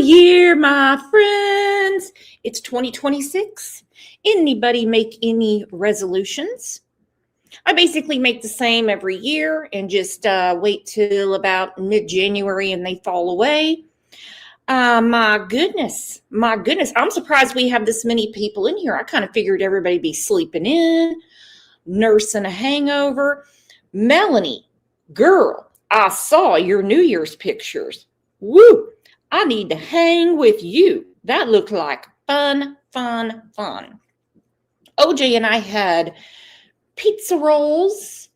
Year, my friends. It's 2026. Anybody make any resolutions? I basically make the same every year and just wait till about mid-January and they fall away. My goodness. I'm surprised we have this many people in here. I kind of figured everybody'd be sleeping in, nursing a hangover. Melanie, girl, I saw your New Year's pictures. Woo! I need to hang with you. That looked like fun. OJ and I had pizza rolls,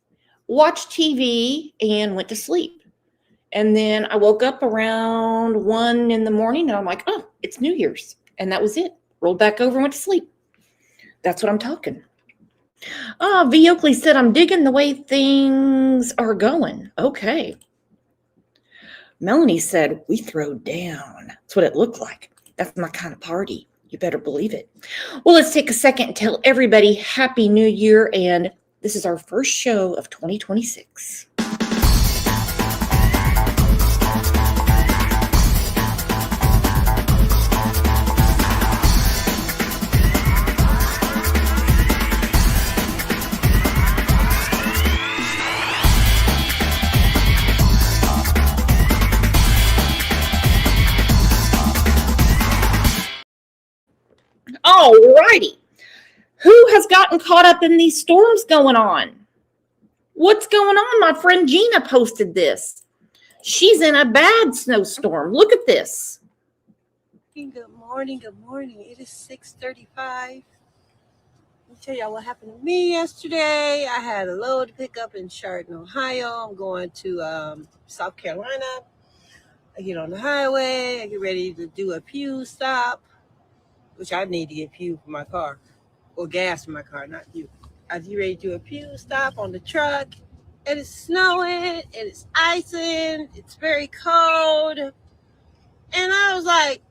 watched TV, and went to sleep. And then I woke up around 1 in the morning and I'm like, oh, it's New Year's. And that was it. Rolled back over and went to sleep. That's what I'm talking. V. Oakley said, I'm digging the way things are going. Okay. Melanie said, we throw down. That's what it looked like. That's my kind of party. You better believe it. Well, let's take a second and tell everybody Happy New Year. And this is our first show of 2026. All righty. Who has gotten caught up in these storms going on? What's going on? My friend Gina posted this. She's in a bad snowstorm. Look at this. Good morning. It is 6:35. Let me tell y'all what happened to me yesterday. I had a load to pick up in Chardon, Ohio. I'm going to South Carolina. I get on the highway. I get ready to do a fuel stop, which I need to get fuel for my car, or gas for my car, not fuel. I get ready to do a fuel stop on the truck, and it's snowing, and it's icing, it's very cold, and I was like,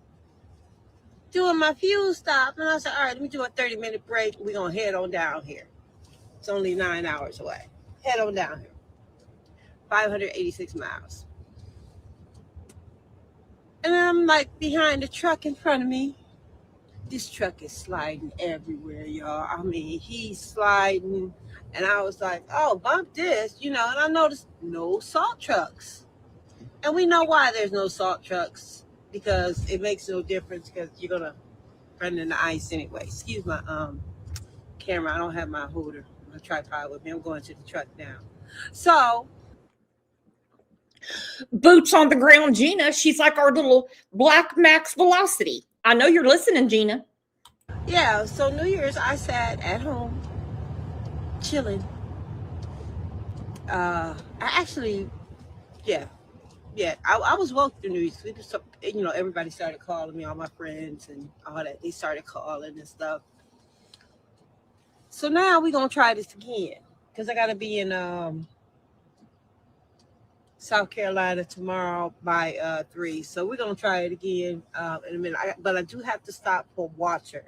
doing my fuel stop, and I said, all right, let me do a 30-minute break, we're going to head on down here. It's only 9 hours away. Head on down here. 586 miles. And I'm like behind the truck in front of me. This truck is sliding everywhere, y'all. I mean, he's sliding. And I was like, oh, bump this, and I noticed no salt trucks. And we know why there's no salt trucks, because it makes no difference, because you're going to run in the ice anyway. Excuse my camera. I don't have my holder, my tripod with me. I'm going to the truck now. So, boots on the ground, Gina. She's like our little black Max Velocity. I know you're listening, Gina. Yeah, so New Year's, I sat at home, chilling. I was woke through New Year's. Everybody started calling me, all my friends and all that. They started calling and stuff. So now we're going to try this again, because I got to be in South Carolina tomorrow by 3. So we're going to try it again in a minute. But I do have to stop for water.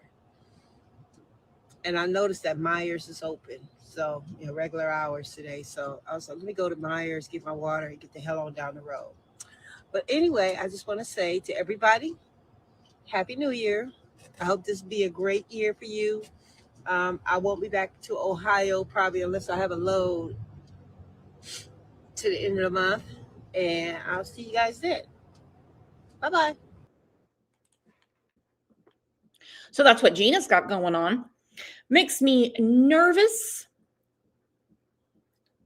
And I noticed that Myers is open. So, regular hours today. So I was like, let me go to Myers, get my water, and get the hell on down the road. But anyway, I just want to say to everybody, Happy New Year. I hope this be a great year for you. I won't be back to Ohio probably unless I have a load to the end of the month, and I'll see you guys then. Bye-bye. So that's what Gina's got going on. Makes me nervous,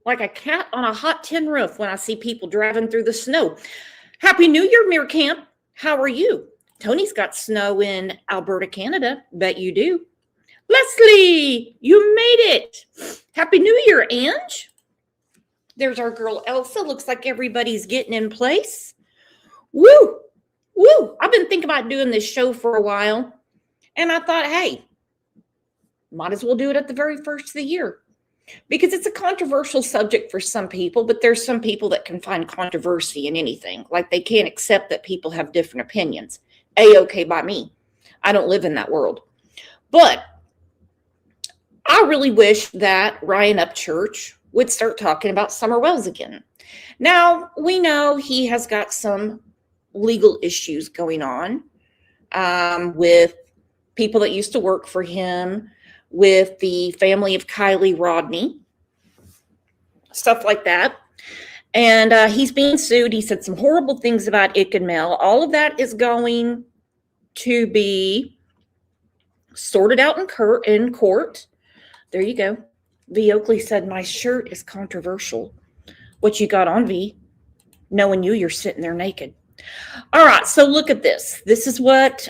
like a cat on a hot tin roof when I see people driving through the snow. Happy New Year, Mirror Camp. How are you? Tony's got snow in Alberta, Canada. Bet you do. Leslie, you made it. Happy New Year, Ange. There's our girl Elsa. Looks like everybody's getting in place. Woo! I've been thinking about doing this show for a while. And I thought, hey, might as well do it at the very first of the year. Because it's a controversial subject for some people, but there's some people that can find controversy in anything. Like they can't accept that people have different opinions. A-okay by me. I don't live in that world. But I really wish that Ryan Upchurch would start talking about Summer Wells again. Now, we know he has got some legal issues going on with people that used to work for him, with the family of Kylie Rodney, stuff like that. And he's being sued. He said some horrible things about Ick and Mel. All of that is going to be sorted out in court. There you go. V. Oakley said, my shirt is controversial. What you got on, V? Knowing you're sitting there naked. All right, so look at this. This is what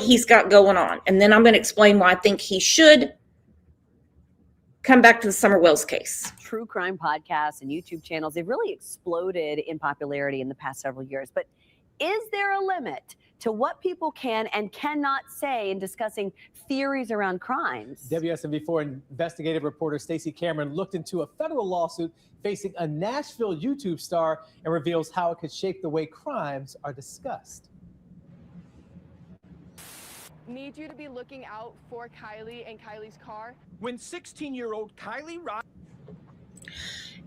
he's got going on. And then I'm going to explain why I think he should come back to the Summer Wells case. True crime podcasts and YouTube channels, they've really exploded in popularity in the past several years. But is there a limit to what people can and cannot say in discussing theories around crimes? WSMV4 investigative reporter Stacey Cameron looked into a federal lawsuit facing a Nashville YouTube star and reveals how it could shape the way crimes are discussed. Need you to be looking out for Kylie and Kylie's car. When 16-year-old Kylie Rodney...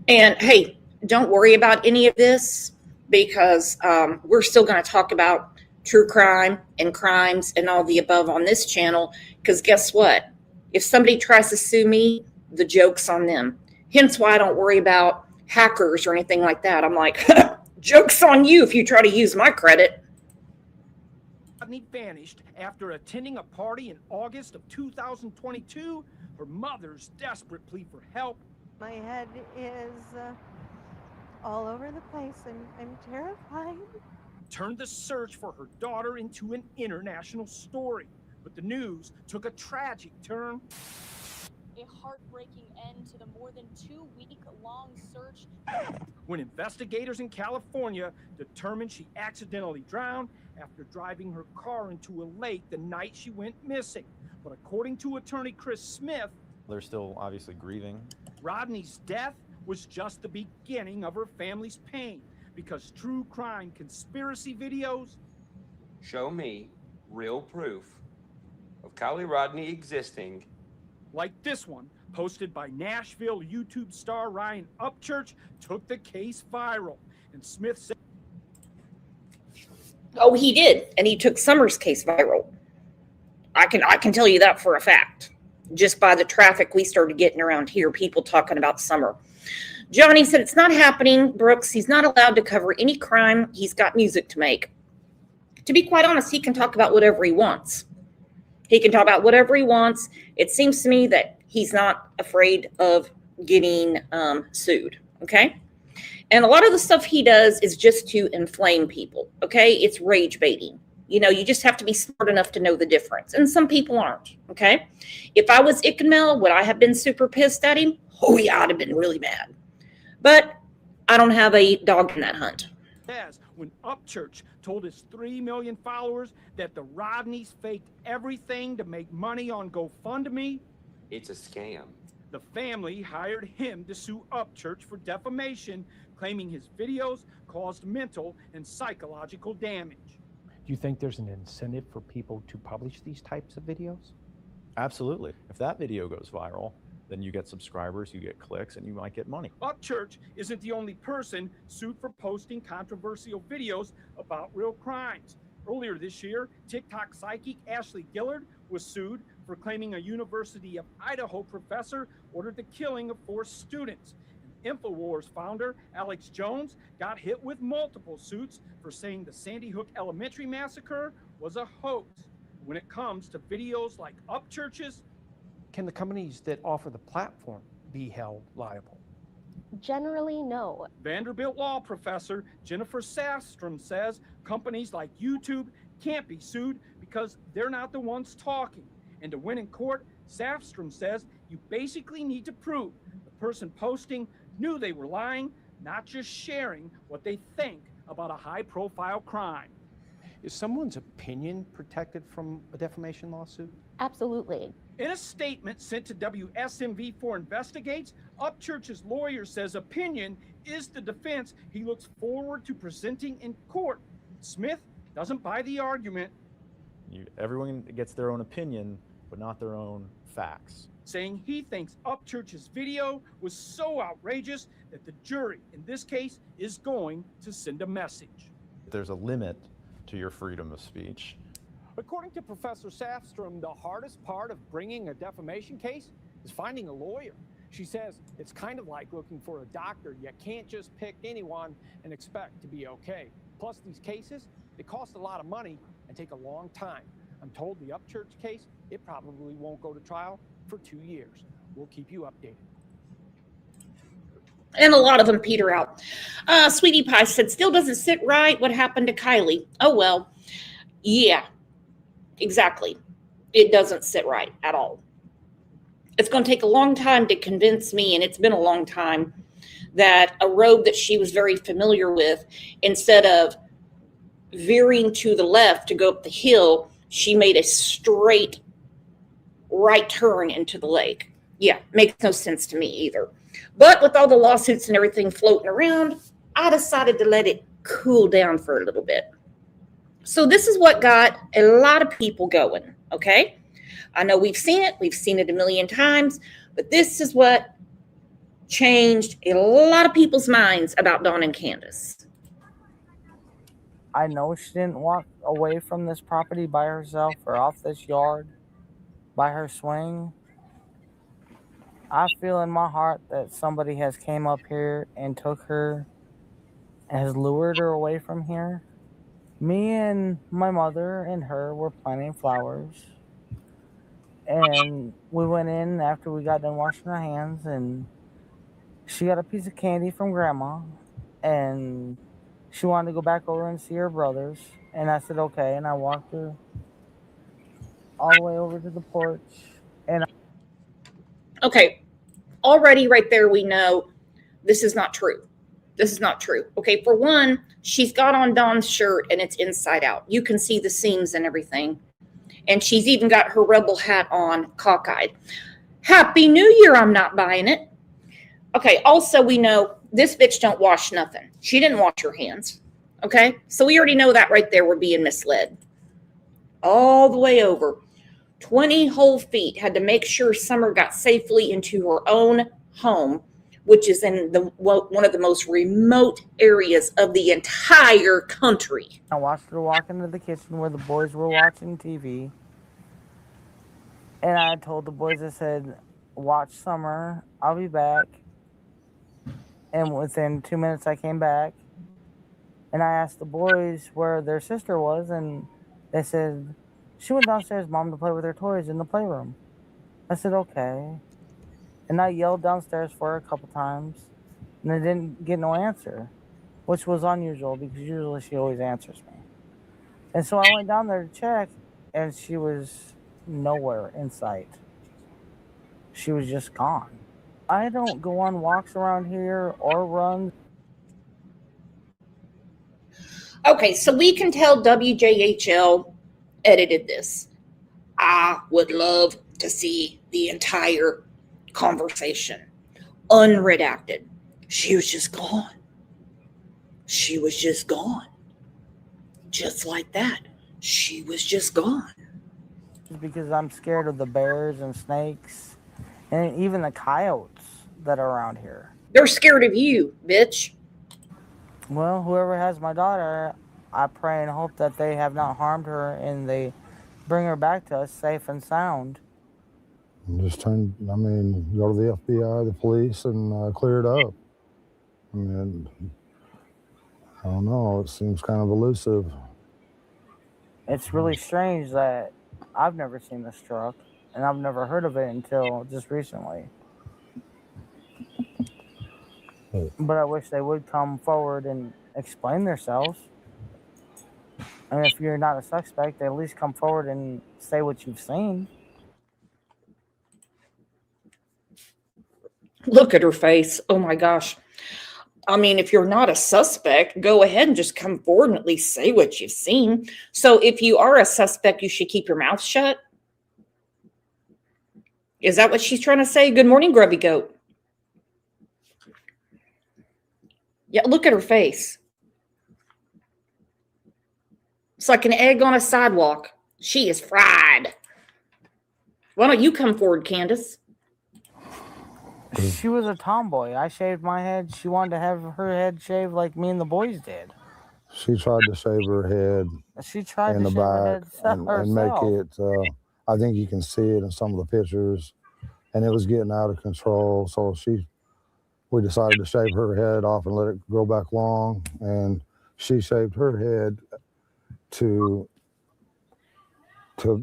And hey, don't worry about any of this because we're still going to talk about true crime and crimes and all the above on this channel, because guess what? If somebody tries to sue me, the joke's on them. Hence why I don't worry about hackers or anything like that. I'm like, joke's on you if you try to use my credit. Rodney vanished after attending a party in August of 2022. Her mother's desperate plea for help. My head is all over the place. I'm terrified. Turned the search for her daughter into an international story. But the news took a tragic turn. A heartbreaking end to the more than 2-week-long search. When investigators in California determined she accidentally drowned after driving her car into a lake the night she went missing. But according to attorney Chris Smith, they're still obviously grieving. Rodney's death was just the beginning of her family's pain, because true crime conspiracy videos show me real proof of Kylie Rodney existing, like this one posted by Nashville YouTube star Ryan Upchurch, took the case viral. And Smith said, oh, he did, and he took Summer's case viral. I can tell you that for a fact, just by the traffic we started getting around here, people talking about Summer. Johnny said, it's not happening, Brooks. He's not allowed to cover any crime. He's got music to make. To be quite honest, he can talk about whatever he wants. He can talk about whatever he wants. It seems to me that he's not afraid of getting sued, okay? And a lot of the stuff he does is just to inflame people, okay? It's rage baiting. You know, you just have to be smart enough to know the difference. And some people aren't, okay? If I was Ick and Mel, would I have been super pissed at him? Oh, yeah, I'd have been really mad. But I don't have a dog in that hunt. As when Upchurch told his 3 million followers that the Rodneys faked everything to make money on GoFundMe, it's a scam. The family hired him to sue Upchurch for defamation, claiming his videos caused mental and psychological damage. Do you think there's an incentive for people to publish these types of videos? Absolutely. If that video goes viral, then you get subscribers, you get clicks, and you might get money. Upchurch isn't the only person sued for posting controversial videos about real crimes. Earlier this year, TikTok psychic Ashley Gillard was sued for claiming a University of Idaho professor ordered the killing of 4 students. InfoWars founder Alex Jones got hit with multiple suits for saying the Sandy Hook Elementary massacre was a hoax. When it comes to videos like Upchurch's, Can the companies that offer the platform be held liable? Generally, no. Vanderbilt law professor Jennifer Safstrom says companies like YouTube can't be sued because they're not the ones talking. And to win in court, Safstrom says you basically need to prove the person posting knew they were lying, not just sharing what they think about a high-profile crime. Is someone's opinion protected from a defamation lawsuit? Absolutely. In a statement sent to WSMV4 Investigates, Upchurch's lawyer says opinion is the defense he looks forward to presenting in court. Smith doesn't buy the argument. Everyone gets their own opinion, but not their own facts. Saying he thinks Upchurch's video was so outrageous that the jury, in this case, is going to send a message. there's a limit to your freedom of speech. According to Professor Safstrom, the hardest part of bringing a defamation case is finding a lawyer. She says it's kind of like looking for a doctor. You can't just pick anyone and expect to be okay. Plus, these cases, they cost a lot of money and take a long time. I'm told the Upchurch case, it probably won't go to trial for 2 years. We'll keep you updated. And a lot of them peter out. Sweetie Pie said, still doesn't sit right. What happened to Kylie? Oh, well, yeah, exactly. It doesn't sit right at all. It's going to take a long time to convince me, and it's been a long time, that a road that she was very familiar with, instead of veering to the left to go up the hill, she made a straight right turn into the lake. Yeah, makes no sense to me either. But with all the lawsuits and everything floating around, I decided to let it cool down for a little bit. So this is what got a lot of people going, okay? I know we've seen it a million times, but this is what changed a lot of people's minds about Dawn and Candace. I know she didn't walk away from this property by herself or off this yard by her swing. I feel in my heart that somebody has came up here and took her, has lured her away from here. Me and my mother and her were planting flowers. And we went in after we got done washing our hands, and she got a piece of candy from Grandma, and she wanted to go back over and see her brothers. And I said, okay. And I walked her all the way over to the porch. And okay, already right there we know this is not true. This is not true. Okay, for one, she's got on Dawn's shirt and it's inside out. You can see the seams and everything. And she's even got her rebel hat on, cockeyed. Happy New Year, I'm not buying it. Okay, also we know this bitch don't wash nothing. She didn't wash her hands. Okay, so we already know that right there we're being misled. All the way over. 20 whole feet, had to make sure Summer got safely into her own home, which is in one of the most remote areas of the entire country. I watched her walk into the kitchen where the boys were watching TV. And I told the boys, I said, watch Summer, I'll be back. And within 2 minutes I came back. And I asked the boys where their sister was, and they said, she went downstairs, Mom, to play with her toys in the playroom. I said, okay. And I yelled downstairs for her a couple times, and I didn't get no answer, which was unusual because usually she always answers me. And so I went down there to check, and she was nowhere in sight. She was just gone. I don't go on walks around here or run. Okay, so we can tell WJHL edited this. I would love to see the entire conversation unredacted. She was just gone. She was just gone. Just like that. She was just gone. Because I'm scared of the bears and snakes and even the coyotes that are around here. They're scared of you, bitch. Well, whoever has my daughter, I pray and hope that they have not harmed her and they bring her back to us safe and sound. Just go to the FBI, the police, and clear it up. I mean, I don't know, it seems kind of elusive. It's really strange that I've never seen this truck, and I've never heard of it until just recently. But I wish they would come forward and explain themselves. I mean, if you're not a suspect, at least come forward and say what you've seen. Look at her face. Oh my gosh. I mean, if you're not a suspect, go ahead and just come forward and at least say what you've seen. So if you are a suspect, you should keep your mouth shut. Is that what she's trying to say? Good morning, Grubby Goat. Yeah, look at her face. It's like an egg on a sidewalk. She is fried. Why don't you come forward, Candace? She was a tomboy. I shaved my head. She wanted to have her head shaved like me and the boys did. She tried to shave her head She tried in to the shave her back head and make herself. it. I think you can see it in some of the pictures, and it was getting out of control. So we decided to shave her head off and let it grow back long, and she shaved her head to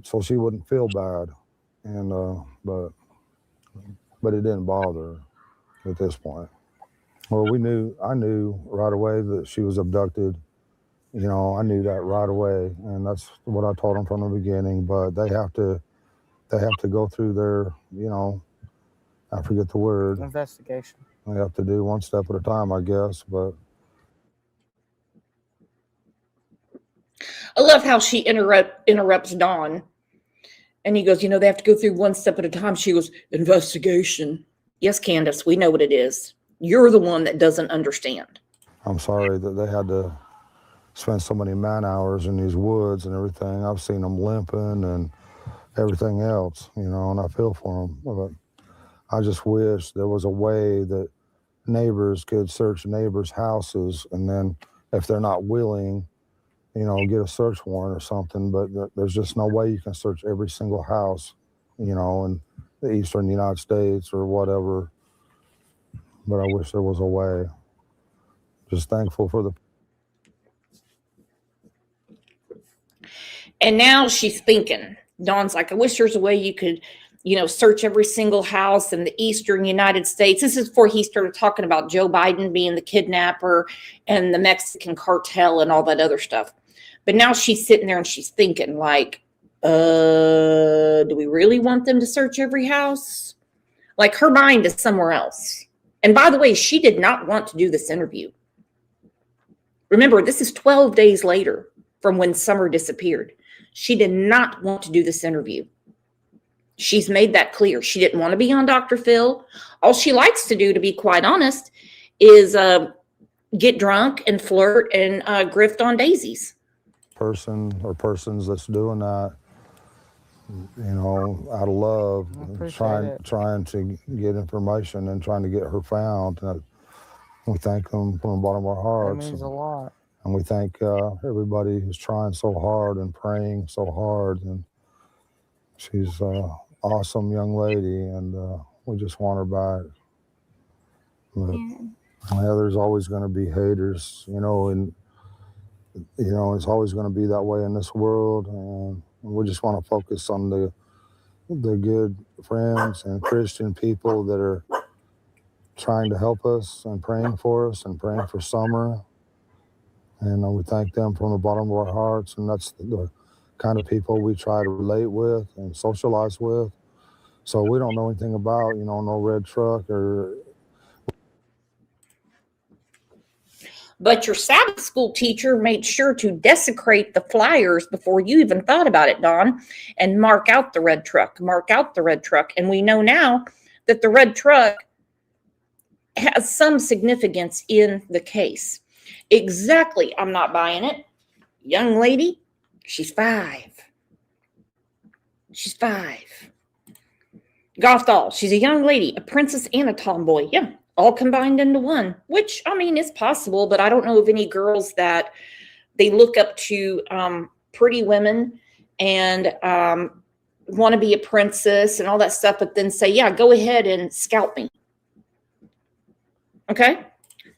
so she wouldn't feel bad, and but it didn't bother her at this point. Well, I knew right away that she was abducted. You know, I knew that right away, and that's what I told them from the beginning. But they have to go through their, I forget the word. Investigation. They have to do one step at a time, I guess. But I love how she interrupts Dawn. And he goes, they have to go through one step at a time. She goes, investigation. Yes, Candace, we know what it is. You're the one that doesn't understand. I'm sorry that they had to spend so many man hours in these woods and everything. I've seen them limping and everything else, and I feel for them. But I just wish there was a way that neighbors could search neighbors' houses, and then if they're not willing, get a search warrant or something. But there's just no way you can search every single house, in the eastern United States or whatever. But I wish there was a way. Just thankful for the. And now she's thinking. Dawn's like, I wish there's a way you could, search every single house in the eastern United States. This is before he started talking about Joe Biden being the kidnapper and the Mexican cartel and all that other stuff. But now she's sitting there and she's thinking like, do we really want them to search every house? Like her mind is somewhere else. And by the way, she did not want to do this interview. Remember, this is 12 days later from when Summer disappeared. She did not want to do this interview. She's made that clear. She didn't want to be on Dr. Phil. All she likes to do, to be quite honest, is get drunk and flirt and grift on daisies. Person or persons that's doing that, out of love, trying to get information and trying to get her found. We thank them from the bottom of our hearts. That means a lot. And we thank everybody who's trying so hard and praying so hard. And she's an awesome young lady, and we just want her back. But, there's always going to be haters, and it's always going to be that way in this world. And we just want to focus on the good friends and Christian people that are trying to help us and praying for us and praying for Summer. And we thank them from the bottom of our hearts. And that's the kind of people we try to relate with and socialize with. So we don't know anything about, no red truck or. But your Sabbath school teacher made sure to desecrate the flyers before you even thought about it, Dawn, and mark out the red truck. And we know now that the red truck has some significance in the case. Exactly. I'm not buying it. Young lady, she's 5. She's 5. Gothal, she's a young lady, a princess and a tomboy. Yeah. All combined into one, which, is possible, but I don't know of any girls that they look up to pretty women and want to be a princess and all that stuff, but then say, yeah, go ahead and scalp me. Okay?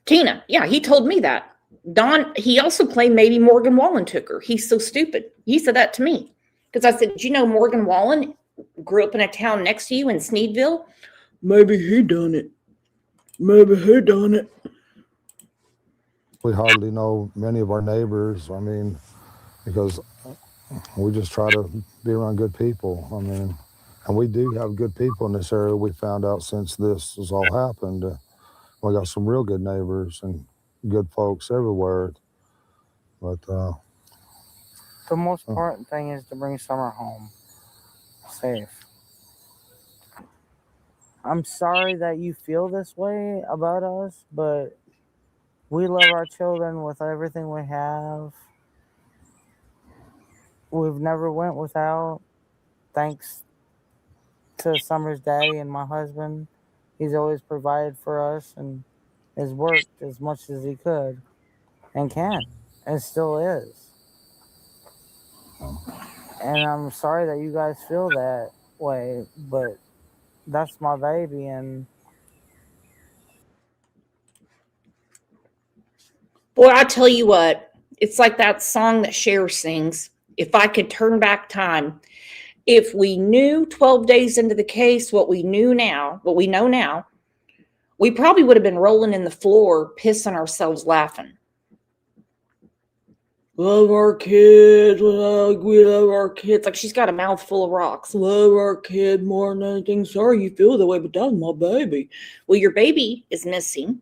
Tina, yeah, he told me that. Don, he also claimed maybe Morgan Wallen took her. He's so stupid. He said that to me. Because I said, did you know Morgan Wallen grew up in a town next to you in Sneedville? Maybe he done it. We hardly know many of our neighbors, because we just try to be around good people. And we do have good people in this area. We found out since this has all happened. We got some real good neighbors and good folks everywhere. But the most important thing is to bring Summer home safe. I'm sorry that you feel this way about us, but we love our children with everything we have. We've never went without, thanks to Summer's daddy and my husband. He's always provided for us and has worked as much as he could and can. and still is. And I'm sorry that you guys feel that way, but that's my baby, and Boy, I tell you what, it's like that song that Cher sings. If I could turn back time, if we knew 12 days into the case what we know now, we probably would have been rolling in the floor, pissing ourselves laughing. Love our kids, we love our kids. Like she's got a mouthful of rocks. Love our kid more than anything. Sorry you feel that way, but that's my baby. Well, your baby is missing.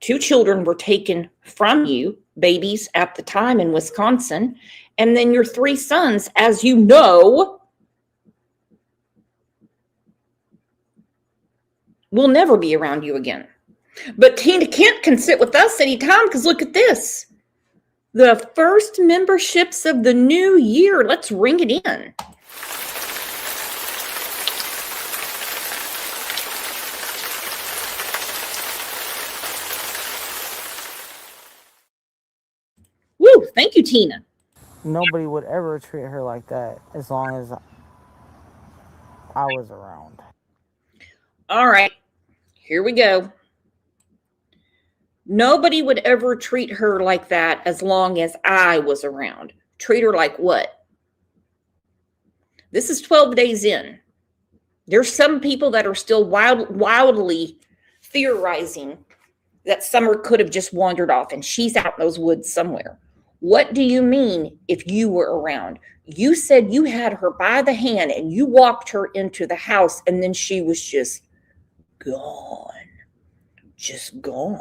2 children were taken from you, babies at the time in Wisconsin. And then your 3 sons, as you know, will never be around you again. But Tina Kent can sit with us anytime because look at this. The first memberships of the new year. Let's ring it in. Woo, thank you, Tina. nobody would ever treat her like that as long as I was around. All right, here we go. Nobody would ever treat her like that as long as I was around. Treat her like what? This is 12 days in. There's some people that are still wildly theorizing that Summer could have just wandered off and she's out in those woods somewhere. What do you mean if you were around? You said you had her by the hand and you walked her into the house and then she was just gone. Just gone.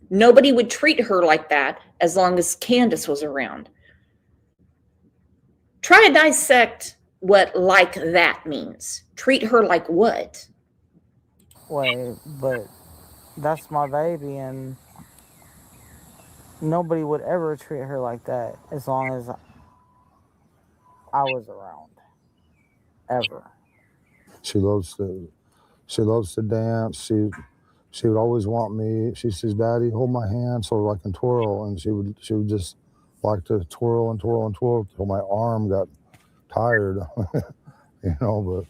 Nobody would treat her like that as long as Candace was around. Try to dissect what like that means. Treat her like what? Way, but that's my baby, and nobody would ever treat her like that as long as I was around. Ever. She loves to dance. She would always want me. She says, "Daddy, hold my hand so I can twirl." And she would just like to twirl and twirl and twirl till my arm got tired, you know.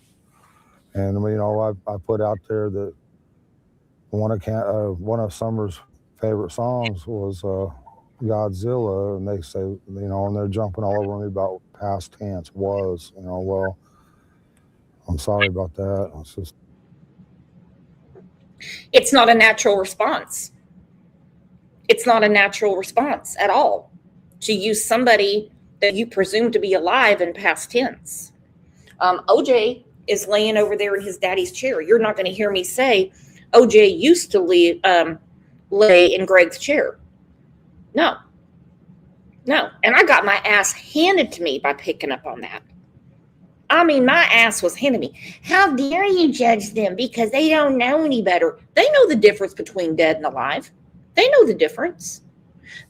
I put out there that one of Summer's favorite songs was Godzilla, and they say, and they're jumping all over me about past tense was, well, I'm sorry about that. It's not a natural response. It's not a natural response at all to use somebody that you presume to be alive in past tense. OJ is laying over there in his daddy's chair. You're not going to hear me say, OJ used to lay in Greg's chair. No. And I got my ass handed to me by picking up on that. I mean, my ass was handed me. How dare you judge them because they don't know any better? They know the difference between dead and alive. They know the difference.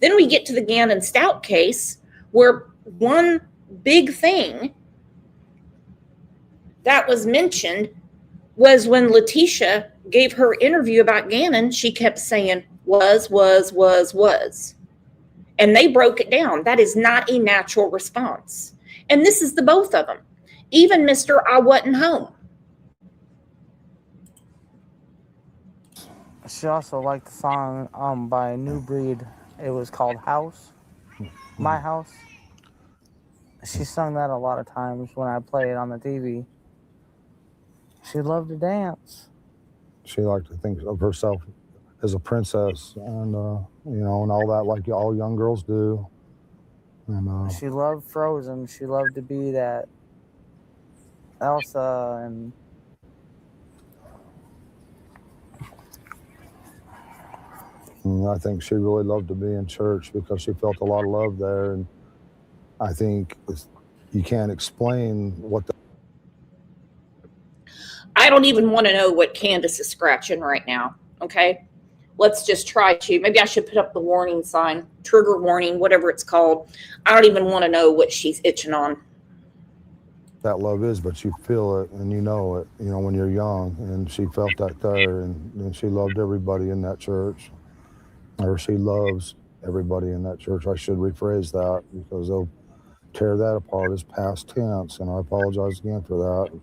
Then we get to the Gannon Stout case where one big thing that was mentioned was when Letitia gave her interview about Gannon, she kept saying was. And they broke it down. That is not a natural response. And this is the both of them. Even Mr. I Wasn't Home. She also liked the song by New Breed. It was called House. My House. She sung that a lot of times when I play it on the TV. She loved to dance. She liked to think of herself as a princess, and and all that, like all young girls do. And she loved Frozen. She loved to be that Elsa, and I think she really loved to be in church because she felt a lot of love there. And I think you can't explain what I don't even want to know what Candace is scratching right now, okay? Let's just try to. Maybe I should put up the warning sign, trigger warning, whatever it's called. I don't even want to know what she's itching on. that love is, but you feel it and you know it, when you're young. And she felt that there, and she loved everybody in that church. or she loves everybody in that church. I should rephrase that because they'll tear that apart as past tense, and I apologize again for that.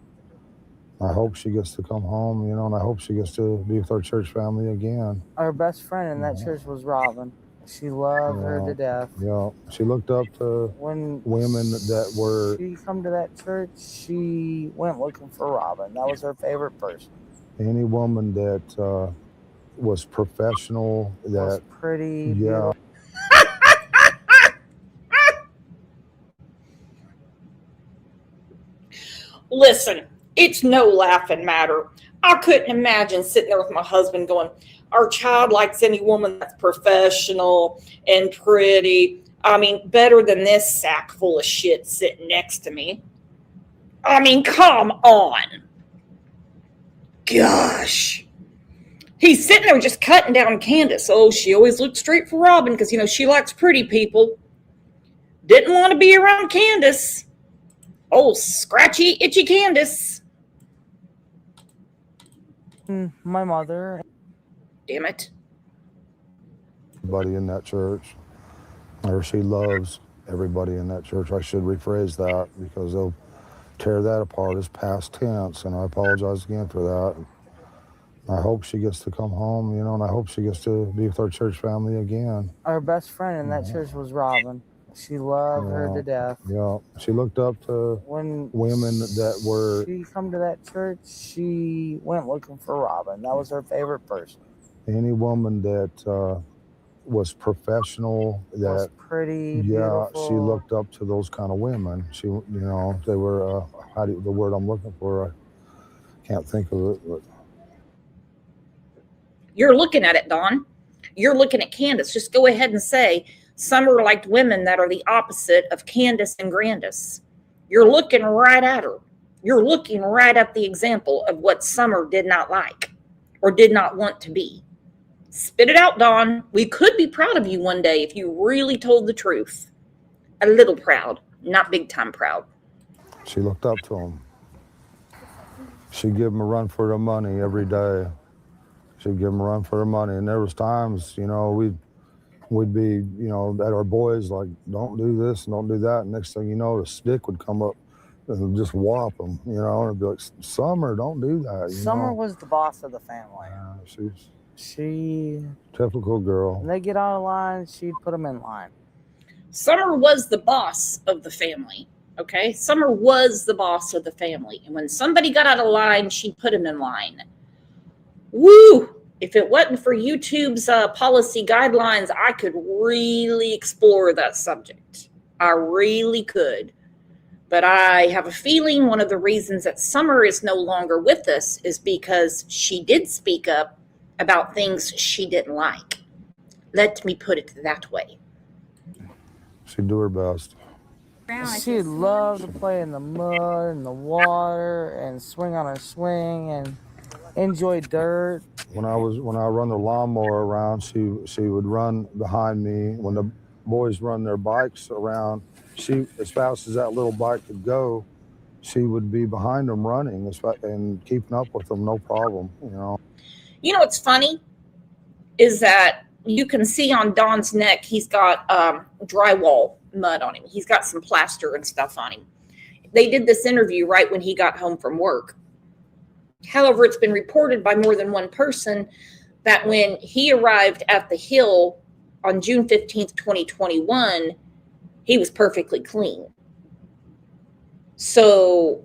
I hope she gets to come home, you know, and I hope she gets to be with our church family again. Our best friend in that church was Robin. She loved her to death. Yeah, she looked up to When women that were. she come to that church, she went looking for Robin. That was her favorite person. Any woman that was professional, that was pretty yeah. beautiful. Listen, it's no laughing matter. I couldn't imagine sitting there with my husband going, our child likes any woman that's professional and pretty. I mean, better than this sack full of shit sitting next to me. I mean, come on. Gosh. He's sitting there just cutting down Candace. Oh, she always looks straight for Robin because, you know, she likes pretty people. Didn't want to be around Candace. Oh, scratchy, itchy Candace. My mother. Damn it. Everybody in that church, or she loves everybody in that church. I should rephrase that because they'll tear that apart as past tense, and I apologize again for that. I hope she gets to come home, you know, and I hope she gets to be with our church family again. Our best friend in that church was Robin. She loved her to death. Yeah, she looked up to when women that were. She come to that church, she went looking for Robin. That was her favorite person. Any woman that was professional, that was pretty yeah, beautiful. she looked up to those kind of women. She, you know, they were the word I'm looking for, I can't think of it, but You're looking at it, Dawn. You're looking at Candace. Just go ahead and say, Summer liked women that are the opposite of Candace and Grandis. You're looking right at her. You're looking right at the example of what Summer did not like or did not want to be. Spit it out, Dawn. We could be proud of you one day if you really told the truth. A little proud, not big time proud. she looked up to them. She'd give them a run for their money every day. She'd give them a run for their money. And there was times, you know, we'd be, you know, at our boys like, don't do this and don't do that. And next thing you know, the stick would come up and just whop them, you know, and it'd be like, Summer, don't do that. Summer was the boss of the family. She typical girl. When they get out of line, she'd put them in line. Summer was the boss of the family. Okay, Summer was the boss of the family. And when somebody got out of line, she'd put him in line. Woo! If it wasn't for YouTube's policy guidelines, I could really explore that subject. I really could. But I have a feeling one of the reasons that Summer is no longer with us is because she did speak up about things she didn't like. Let me put it that way. She'd do her best. She loved to play in the mud and the water and swing on her swing and enjoy dirt. When I run the lawnmower around, she would run behind me. When the boys run their bikes around, she, as fast as that little bike could go, she would be behind them running and keeping up with them, no problem, you know. You know what's funny is that you can see on Don's neck, he's got drywall mud on him. He's got some plaster and stuff on him. They did this interview right when he got home from work. However, it's been reported by more than one person that when he arrived at the Hill on June 15th, 2021, he was perfectly clean. So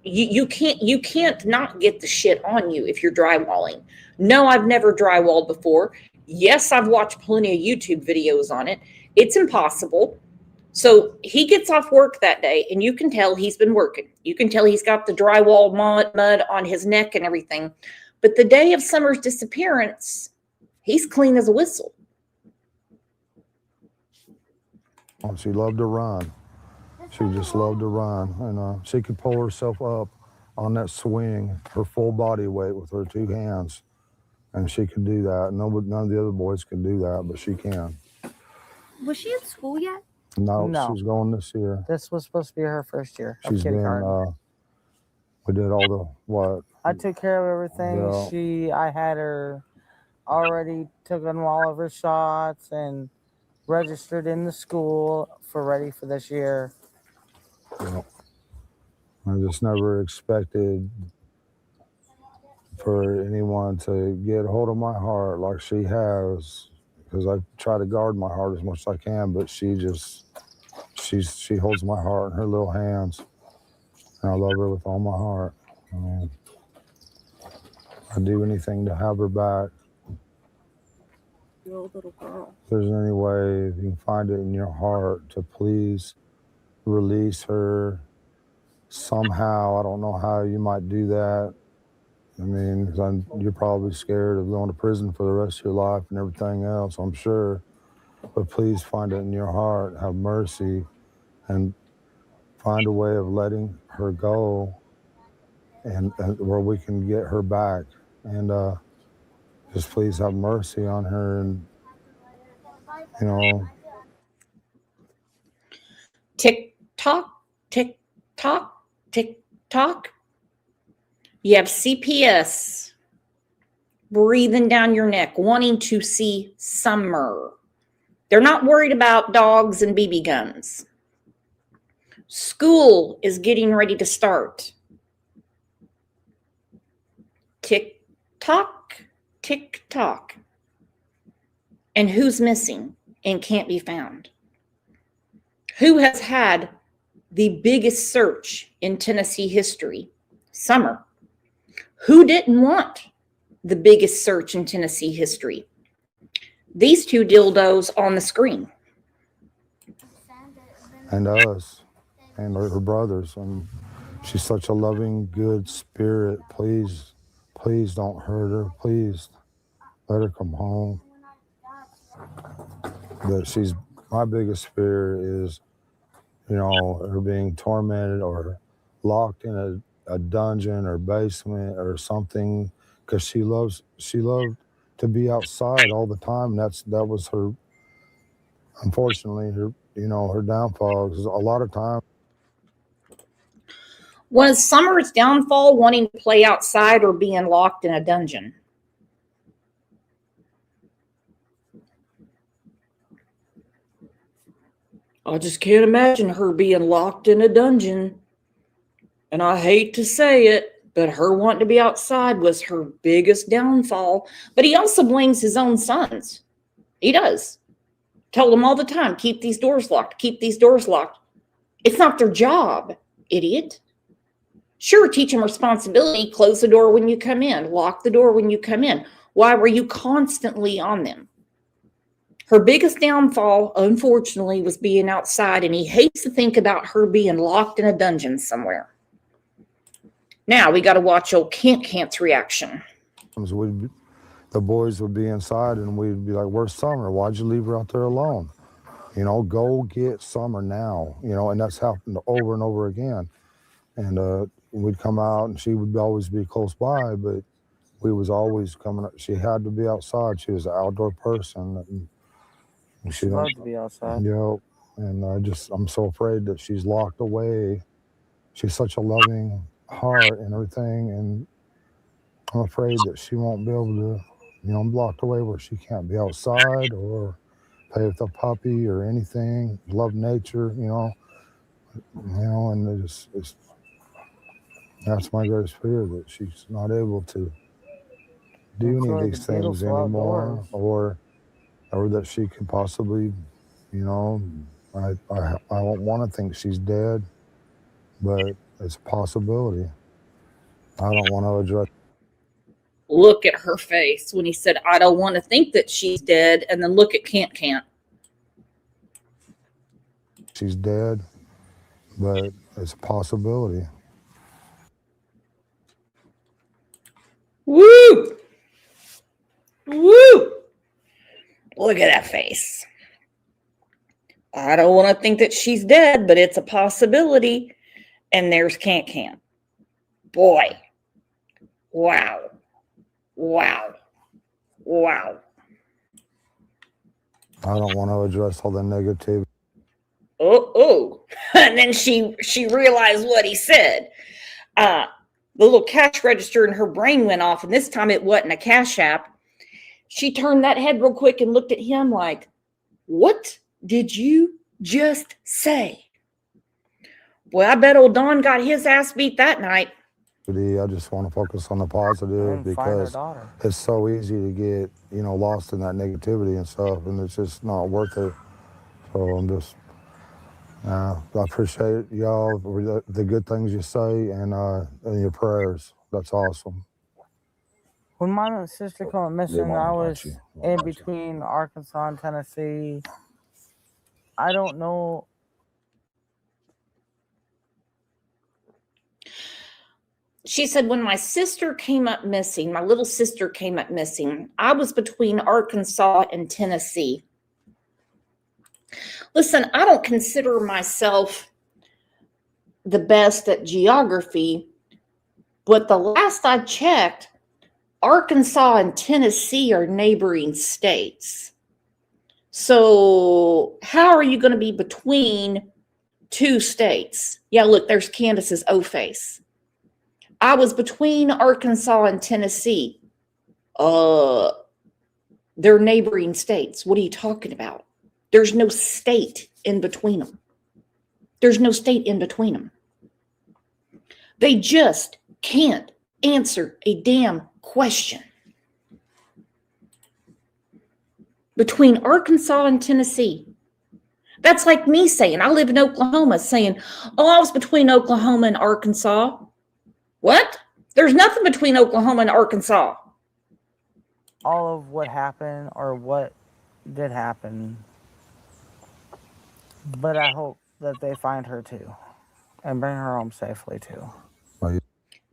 you can't not get the shit on you if you're drywalling. No, I've never drywalled before. Yes, I've watched plenty of YouTube videos on it. It's impossible. So he gets off work that day, and you can tell he's been working. You can tell he's got the drywall mud on his neck and everything. But the day of Summer's disappearance, he's clean as a whistle. She loved to run. She just loved to run. And she could pull herself up on that swing, her full body weight with her two hands. And she could do that. None of the other boys can do that, but she can. Was she in school yet? No, she's going this year. This was supposed to be her first year of She's been, kindergarten. we did all the, what? I took care of everything. Yeah. I had her already taken all of her shots and registered in the school for ready for this year. I just never expected for anyone to get a hold of my heart like she has, because I try to guard my heart as much as I can, but she holds my heart in her little hands, and I love her with all my heart. I mean, I'd do anything to have her back. Your little girl. If there's any way, if you can find it in your heart to please release her somehow. I don't know how you might do that. I mean, 'cause you're probably scared of going to prison for the rest of your life and everything else, I'm sure. But please find it in your heart, have mercy, and find a way of letting her go, and where we can get her back. And just please have mercy on her, and you know. Tick tock, tick tock, tick tock. You have CPS breathing down your neck, wanting to see Summer. They're not worried about dogs and BB guns. School is getting ready to start. Tick tock, tick tock. And who's missing and can't be found? Who has had the biggest search in Tennessee history? Summer. Who didn't want the biggest search in Tennessee history? These two dildos on the screen. And us, and her brothers. And she's such a loving, good spirit. Please, please don't hurt her. Please let her come home. But my biggest fear is, her being tormented or locked in a dungeon or basement or something, because she loved to be outside all the time. That was her, unfortunately, her downfall. 'Cause a lot of times. Was Summer's downfall wanting to play outside or being locked in a dungeon? I just can't imagine her being locked in a dungeon. And I hate to say it, but her wanting to be outside was her biggest downfall. But he also blames his own sons. He does. Told them all the time, keep these doors locked, keep these doors locked. It's not their job, idiot. Sure, teach them responsibility. Close the door when you come in. Lock the door when you come in. Why were you constantly on them? Her biggest downfall, unfortunately, was being outside, and he hates to think about her being locked in a dungeon somewhere. Now we got to watch old Kant's reaction. The boys would be inside, and we'd be like, "Where's Summer? Why'd you leave her out there alone? Go get Summer now." And that's happened over and over again. And we'd come out, and she would always be close by, but we was always coming up. She had to be outside. She was an outdoor person. And she loved to be outside. And I'm so afraid that she's locked away. She's such a loving heart and everything, and I'm afraid that she won't be able to, locked away where she can't be outside or play with a puppy or anything, love nature, and that's my greatest fear, that she's not able to do any of these things anymore, or that she could possibly, I don't want to think she's dead, but it's a possibility. I don't want to address. Look at her face when he said, I don't want to think that she's dead, and then look at Kant. She's dead, but it's a possibility. Woo! Woo! Look at that face. I don't want to think that she's dead, but it's a possibility. And there's Kant. Boy. Wow. Wow. Wow. I don't want to address all the negativity. Oh. And then she realized what he said. The little cash register in her brain went off, and this time it wasn't a Cash App. She turned that head real quick and looked at him like, what did you just say? Well, I bet old Don got his ass beat that night. I just want to focus on the positive because it's so easy to get, lost in that negativity and stuff, and it's just not worth it. So I'm just, I appreciate y'all, the good things you say and your prayers. That's awesome. When my sister came missing, I was in between Arkansas and Tennessee. I don't know. She said, when my sister came up missing, my little sister came up missing, I was between Arkansas and Tennessee. Listen, I don't consider myself the best at geography, but the last I checked, Arkansas and Tennessee are neighboring states. So how are you going to be between two states? Yeah, look, there's Candace's O-face. I was between Arkansas and Tennessee. They're neighboring states. What are you talking about? There's no state in between them. There's no state in between them. They just can't answer a damn question. Between Arkansas and Tennessee. That's like me saying, I live in Oklahoma, saying, oh, I was between Oklahoma and Arkansas. What? There's nothing between Oklahoma and Arkansas. All of what happened or what did happen. But I hope that they find her too and bring her home safely too.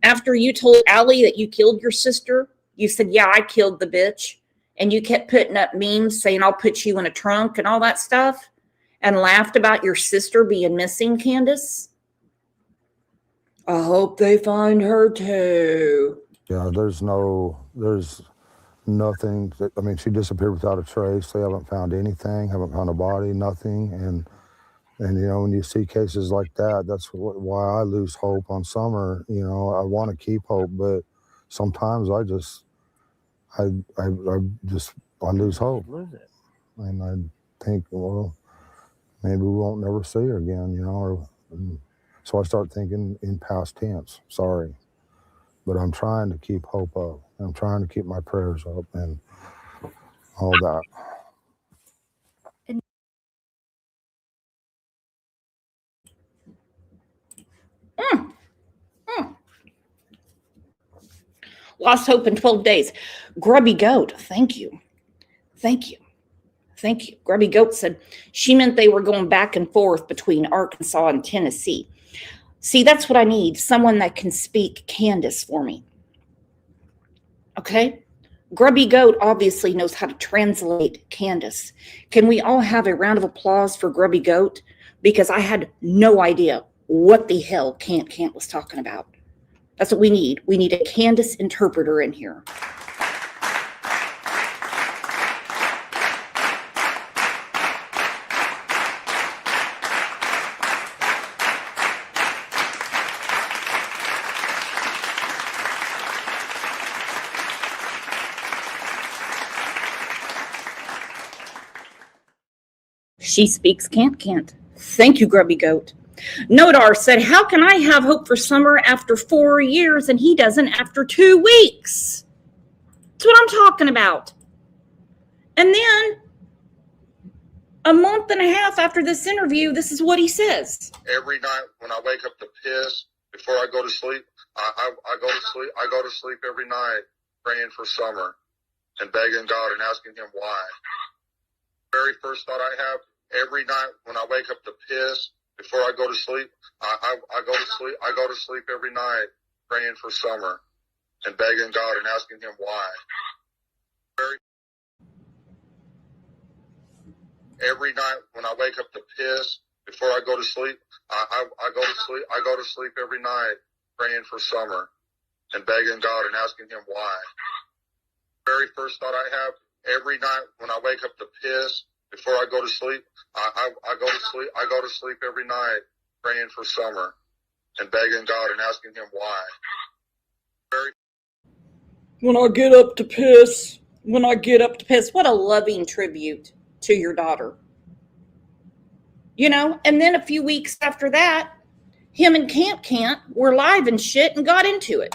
After you told Allie that you killed your sister, you said, yeah, I killed the bitch. And you kept putting up memes saying, I'll put you in a trunk and all that stuff, and laughed about your sister being missing, Candace. I hope they find her too. Yeah, there's nothing. She disappeared without a trace. They haven't found anything, haven't found a body, nothing. And when you see cases like that, that's why I lose hope on Summer. I want to keep hope, but sometimes I lose hope. Lose it. And I think, well, maybe we won't never see her again, so I start thinking in past tense, sorry. But I'm trying to keep hope up. I'm trying to keep my prayers up and all that. Lost hope in 12 days. Grubby Goat, thank you. Thank you. Thank you. Grubby Goat said she meant they were going back and forth between Arkansas and Tennessee. See, that's what I need. Someone that can speak Candace for me. Okay? Grubby Goat obviously knows how to translate Candace. Can we all have a round of applause for Grubby Goat? Because I had no idea what the hell Cant was talking about. That's what we need. We need a Candace interpreter in here. She speaks Cant. Thank you, Grubby Goat. Nodar said, how can I have hope for Summer after 4 years and he doesn't after 2 weeks? That's what I'm talking about. And then a month and a half after this interview, this is what he says. Every night when I wake up to piss before I go to sleep, I go to sleep. I go to sleep every night praying for Summer and begging God and asking him why. Very first thought I have every night when I wake up to piss before I go to sleep, I go to sleep. I go to sleep every night praying for Summer and begging God and asking him why. Every night when I wake up to piss before I go to sleep, I go to sleep. I go to sleep every night praying for Summer and begging God and asking him why. Very first thought I have every night when I wake up to piss before I go to sleep, I go to sleep. I go to sleep every night praying for Summer and begging God and asking him why. When I get up to piss when I get up to piss. What a loving tribute to your daughter. You know, and then a few weeks after that, him and Camp were live and shit and got into it.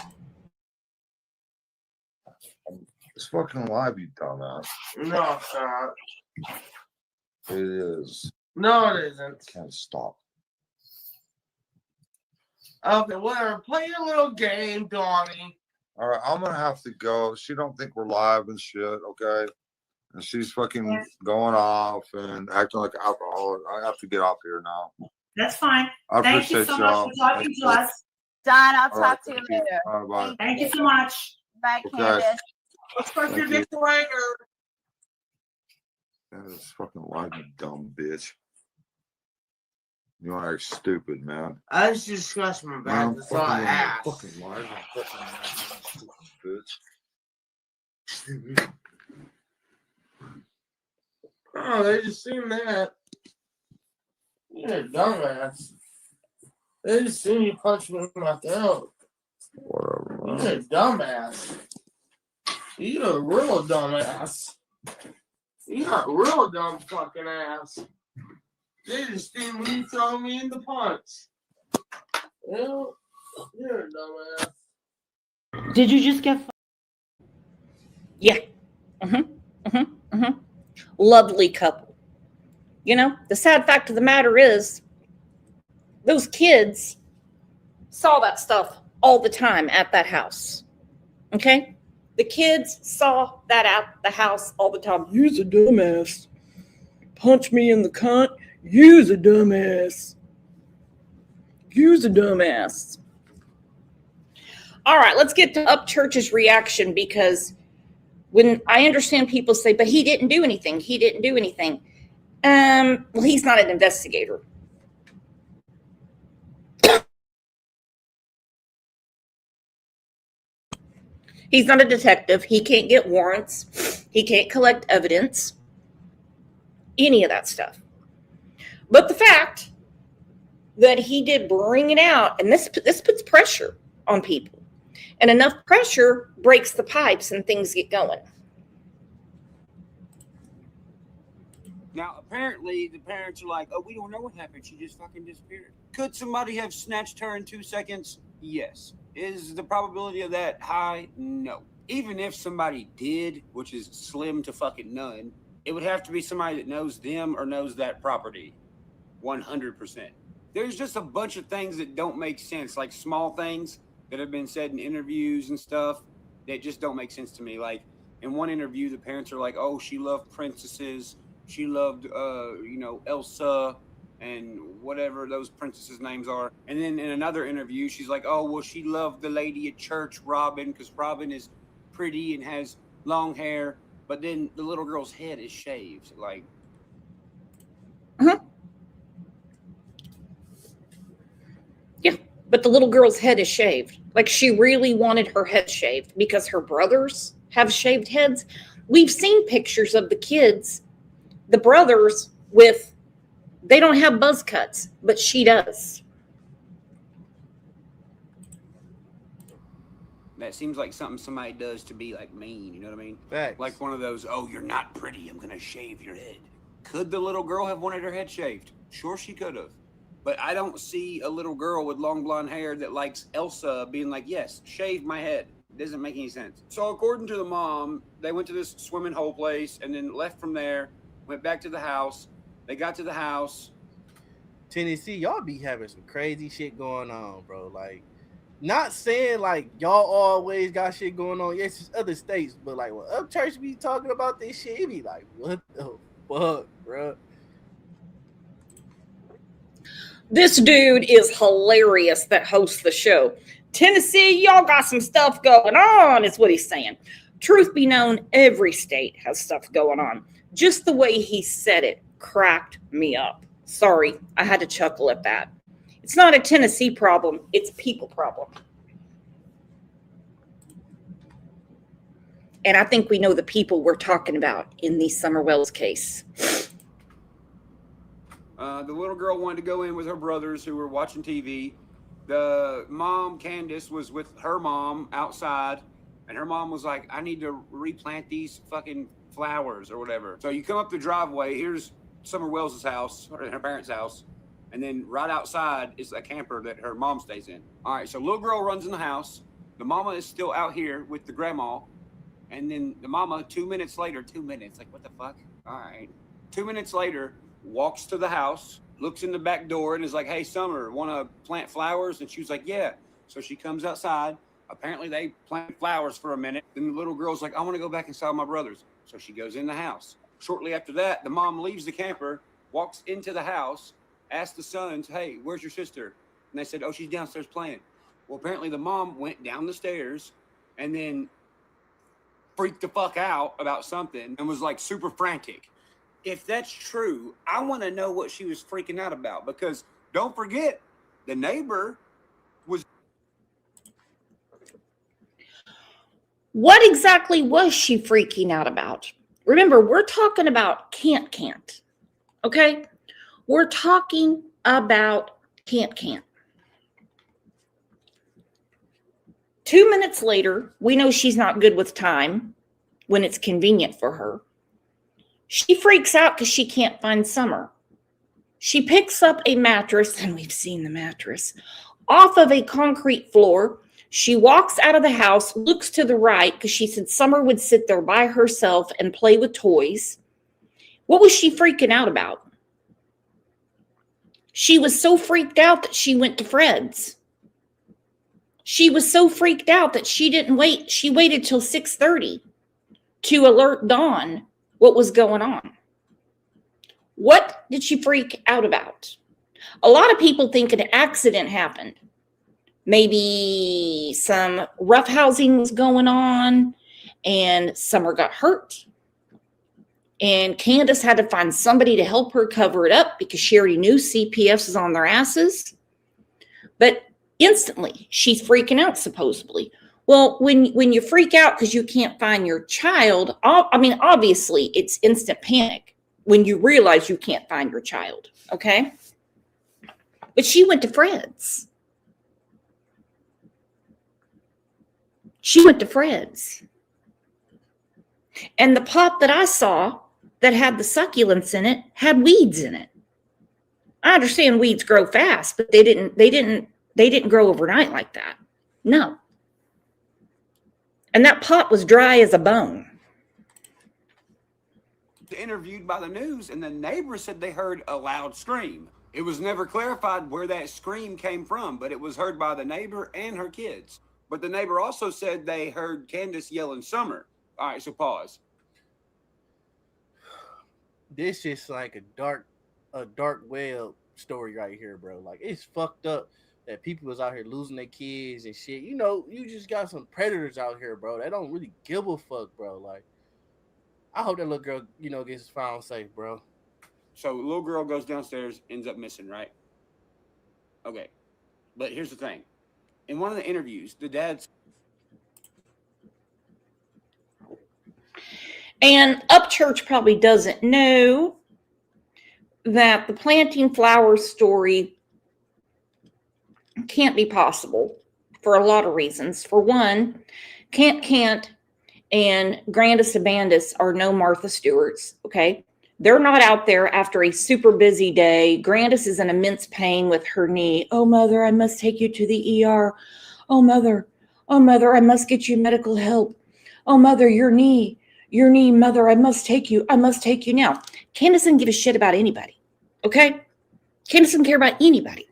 It's fucking live, you dumbass. No, it's not. It is. No, it isn't. Can't stop. Okay, whatever. Play your little game, Donnie. All right, I'm gonna have to go. She don't think we're live and shit, okay? And she's fucking going off and acting like an alcoholic. I have to get off here now. That's fine. I Thank you appreciate so much y'all. for talking to us. Don, I'll All right, talk to you thank you. later. All right, bye. Thank you so much. Bye, Okay. Candace. Let's go Thank to you. Victor Rager. That is fucking live, you dumb bitch. You are stupid, man. I just discussed my back. That's all I asked. Fucking live. Stupid bitch. Oh, they just seen that. You're a dumbass. They just seen you punch me in my throat. Whatever, man. You're a dumbass. You're a real dumbass. You're a real dumb fucking ass. They just seen when you throw me in the punch. Well, you're a dumbass. Did you just get? Yeah. Lovely couple. You know, the sad fact of the matter is, those kids saw that stuff all the time at that house. Okay? The kids saw that at the house all the time. You's a dumbass. Punch me in the cunt. You's a dumbass. You's a dumbass. All right, let's get to Upchurch's reaction, because when I understand people say, but he didn't do anything. He didn't do anything. Well, he's not an investigator. He's not a detective. He can't get warrants. He can't collect evidence. Any of that stuff. But the fact that he did bring it out, and this puts pressure on people. And enough pressure breaks the pipes and things get going. Now, apparently, the parents are like, oh, we don't know what happened. She just fucking disappeared. Could somebody have snatched her in 2 seconds? Yes. Is the probability of that high? No. Even if somebody did, which is slim to fucking none, it would have to be somebody that knows them or knows that property. 100%. There's just a bunch of things that don't make sense, like small things that have been said in interviews and stuff that just don't make sense to me. Like, in one interview, the parents are like, oh, she loved princesses. She loved, Elsa and whatever those princesses' names are. And then in another interview, she's like, oh, well, she loved the lady at church, Robin, because Robin is pretty and has long hair. But then the little girl's head is shaved. Like, Yeah, but the little girl's head is shaved. Like, she really wanted her head shaved because her brothers have shaved heads. We've seen pictures of the kids, the brothers, they don't have buzz cuts, but she does. that seems like something somebody does to be, like, mean. You know what I mean? Thanks. Like one of those, oh, you're not pretty, I'm going to shave your head. Could the little girl have wanted her head shaved? Sure, she could have. But I don't see a little girl with long blonde hair that likes Elsa being like, yes, shave my head. It doesn't make any sense. So according to the mom, they went to this swimming hole place and then left from there, went back to the house. They got to the house. Tennessee, y'all be having some crazy shit going on, bro. Like, not saying like y'all always got shit going on. Yes, it's other states, but like when Upchurch be talking about this shit, it be like, what the fuck, bro? This dude is hilarious that hosts the show. Tennessee, y'all got some stuff going on, is what he's saying. Truth be known, every state has stuff going on. Just the way he said it cracked me up. Sorry, I had to chuckle at that. It's not a Tennessee problem, it's a people problem. And I think we know the people we're talking about in the Summer Wells case. The little girl wanted to go in with her brothers who were watching TV. The mom, Candace, was with her mom outside, And her mom was like, I need to replant these fucking flowers or whatever. So you come up the driveway, here's Summer Wells' house, or her parents' house. And then right outside is a camper that her mom stays in. All right, so little girl runs in the house. The mama is still out here with the grandma. And then the mama, 2 minutes later, 2 minutes, like, what the fuck? All right. 2 minutes later, walks to the house, looks in the back door and is like, hey, Summer, want to plant flowers? And she was like, yeah. So she comes outside. Apparently they plant flowers for a minute. Then the little girl's like, I want to go back inside with my brothers. So she goes in the house. Shortly after that, the mom leaves the camper, walks into the house, asks the sons, hey, where's your sister? And they said, oh, she's downstairs playing. Well, apparently the mom went down the stairs and then freaked the fuck out about something and was like super frantic. If that's true, I want to know what she was freaking out about, because don't forget, the neighbor was. What exactly was she freaking out about? Remember, we're talking about can't. Okay? We're talking about can't. 2 minutes later, we know she's not good with time when it's convenient for her. She freaks out because she can't find Summer. She picks up a mattress, and we've seen the mattress, off of a concrete floor. She walks out of the house, looks to the right because she said Summer would sit there by herself and play with toys. What was she freaking out about? She was so freaked out that she went to Fred's. She was so freaked out that she didn't wait. She waited till 6:30 to alert Dawn what was going on. What did she freak out about? A lot of people think an accident happened. Maybe some roughhousing was going on and Summer got hurt. And Candace had to find somebody to help her cover it up because she already knew CPS was on their asses. But instantly, she's freaking out, supposedly. Well, when you freak out because you can't find your child, obviously, it's instant panic when you realize you can't find your child, okay? But she went to Fred's. She went to Fred's. And the pot that I saw that had the succulents in it had weeds in it. I understand weeds grow fast, but they didn't grow overnight like that. No. And that pot was dry as a bone. Interviewed by the news, and the neighbor said they heard a loud scream. It was never clarified where that scream came from, but it was heard by the neighbor and her kids. But the neighbor also said they heard Candace yelling Summer. All right, so pause. This is like a dark web story right here, bro. Like, it's fucked up that people was out here losing their kids and shit. You know, you just got some predators out here, bro. They don't really give a fuck, bro. Like, I hope that little girl, gets found safe, bro. So the little girl goes downstairs, ends up missing, right? Okay. But here's the thing. In one of the interviews, the dad's. And Upchurch probably doesn't know that the planting flowers story can't be possible for a lot of reasons. For one, Can't and Grandis Abandis are no Martha Stewarts, okay? They're not out there after a super busy day. Grandis is in immense pain with her knee. Oh, mother, I must take you to the ER. Oh, mother, I must get you medical help. Oh, mother, your knee, mother, I must take you now. Candace doesn't give a shit about anybody, okay? Candace doesn't care about anybody.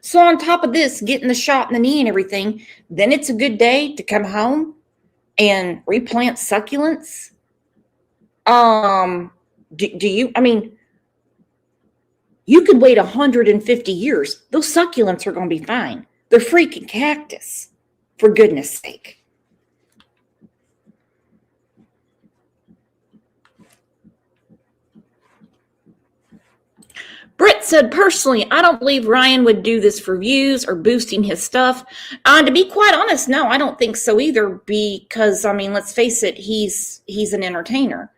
So on top of this, getting the shot in the knee and everything, then it's a good day to come home and replant succulents. You could wait 150 years. Those succulents are going to be fine. They're freaking cactus, for goodness sake. Britt said, personally, I don't believe Ryan would do this for views or boosting his stuff. To be quite honest, no, I don't think so either, because, let's face it, he's an entertainer.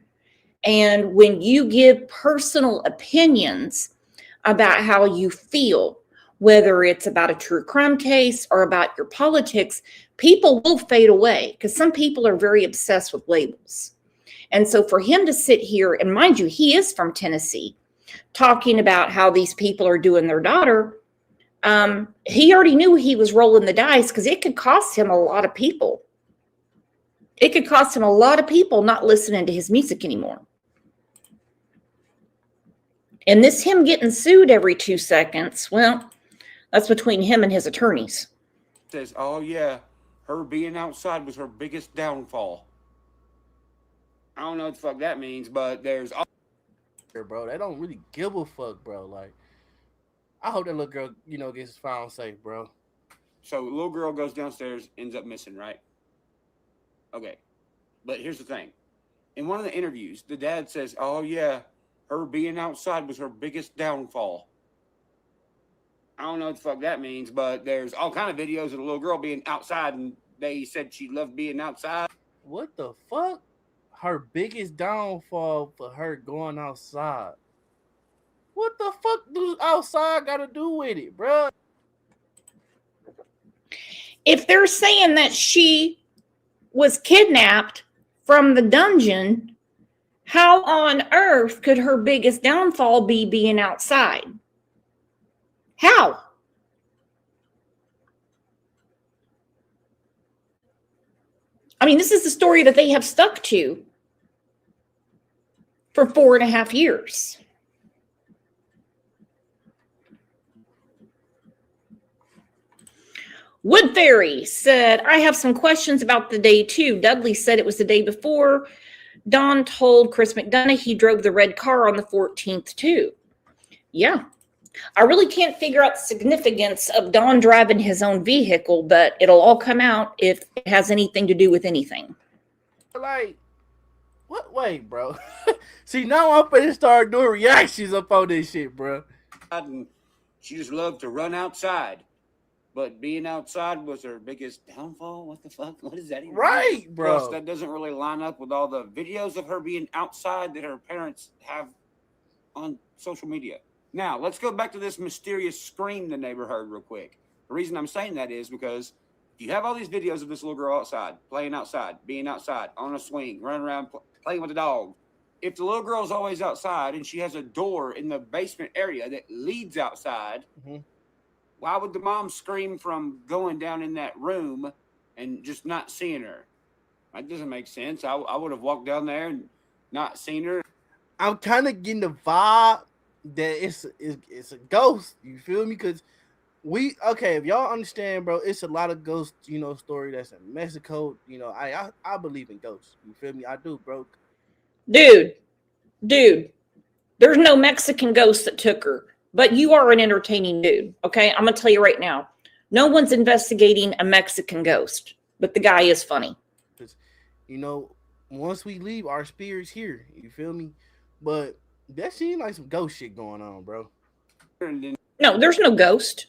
And when you give personal opinions about how you feel whether it's about a true crime case or about your politics, people will fade away because some people are very obsessed with labels. And so for him to sit here, and mind you, he is from Tennessee, talking about how these people are doing their daughter, he already knew he was rolling the dice because it could cost him a lot of people. It could cost him a lot of people not listening to his music anymore. And this him getting sued every 2 seconds, well, that's between him and his attorneys. Says, oh yeah, her being outside was her biggest downfall. I don't know what the fuck that means, but there's... Bro, they don't really give a fuck, bro. Like, I hope that little girl, gets found safe, bro. So the little girl goes downstairs, ends up missing, right? Okay. But here's the thing. In one of the interviews, the dad says, oh yeah, her being outside was her biggest downfall. I don't know what the fuck that means, but there's all kind of videos of the little girl being outside, and they said she loved being outside. What the fuck? Her biggest downfall for her going outside. What the fuck do outside got to do with it, bro? If they're saying that she was kidnapped from the dungeon, how on earth could her biggest downfall be being outside? How? I mean, this is the story that they have stuck to for 4.5 years. Wood Fairy said, I have some questions about the day too. Dudley said it was the day before. Don told Chris McDonough he drove the red car on the 14th too. Yeah. I really can't figure out the significance of Don driving his own vehicle, but it'll all come out if it has anything to do with anything. Like, what way, bro? See, now I'm finna start doing reactions up on this shit, bro. She just loved to run outside. But being outside was her biggest downfall? What the fuck? What is that even? Right, bro. Plus, that doesn't really line up with all the videos of her being outside that her parents have on social media. Now, let's go back to this mysterious scream the neighbor heard real quick. The reason I'm saying that is because you have all these videos of this little girl outside, playing outside, being outside, on a swing, running around, playing with the dog. If the little girl's always outside and she has a door in the basement area that leads outside, why would the mom scream from going down in that room and just not seeing her? That doesn't make sense. I would have walked down there and not seen her. I'm kind of getting the vibe that it's a ghost. You feel me? Because if y'all understand, bro, it's a lot of ghost, story that's in Mexico. I believe in ghosts. You feel me? I do, bro. Dude, there's no Mexican ghost that took her, but you are an entertaining dude. Okay, I'm gonna tell you right now, no one's investigating a Mexican ghost, but the guy is funny. Once we leave, our spirit's here. You feel me? But that seems like some ghost shit going on, bro. No, there's no ghost.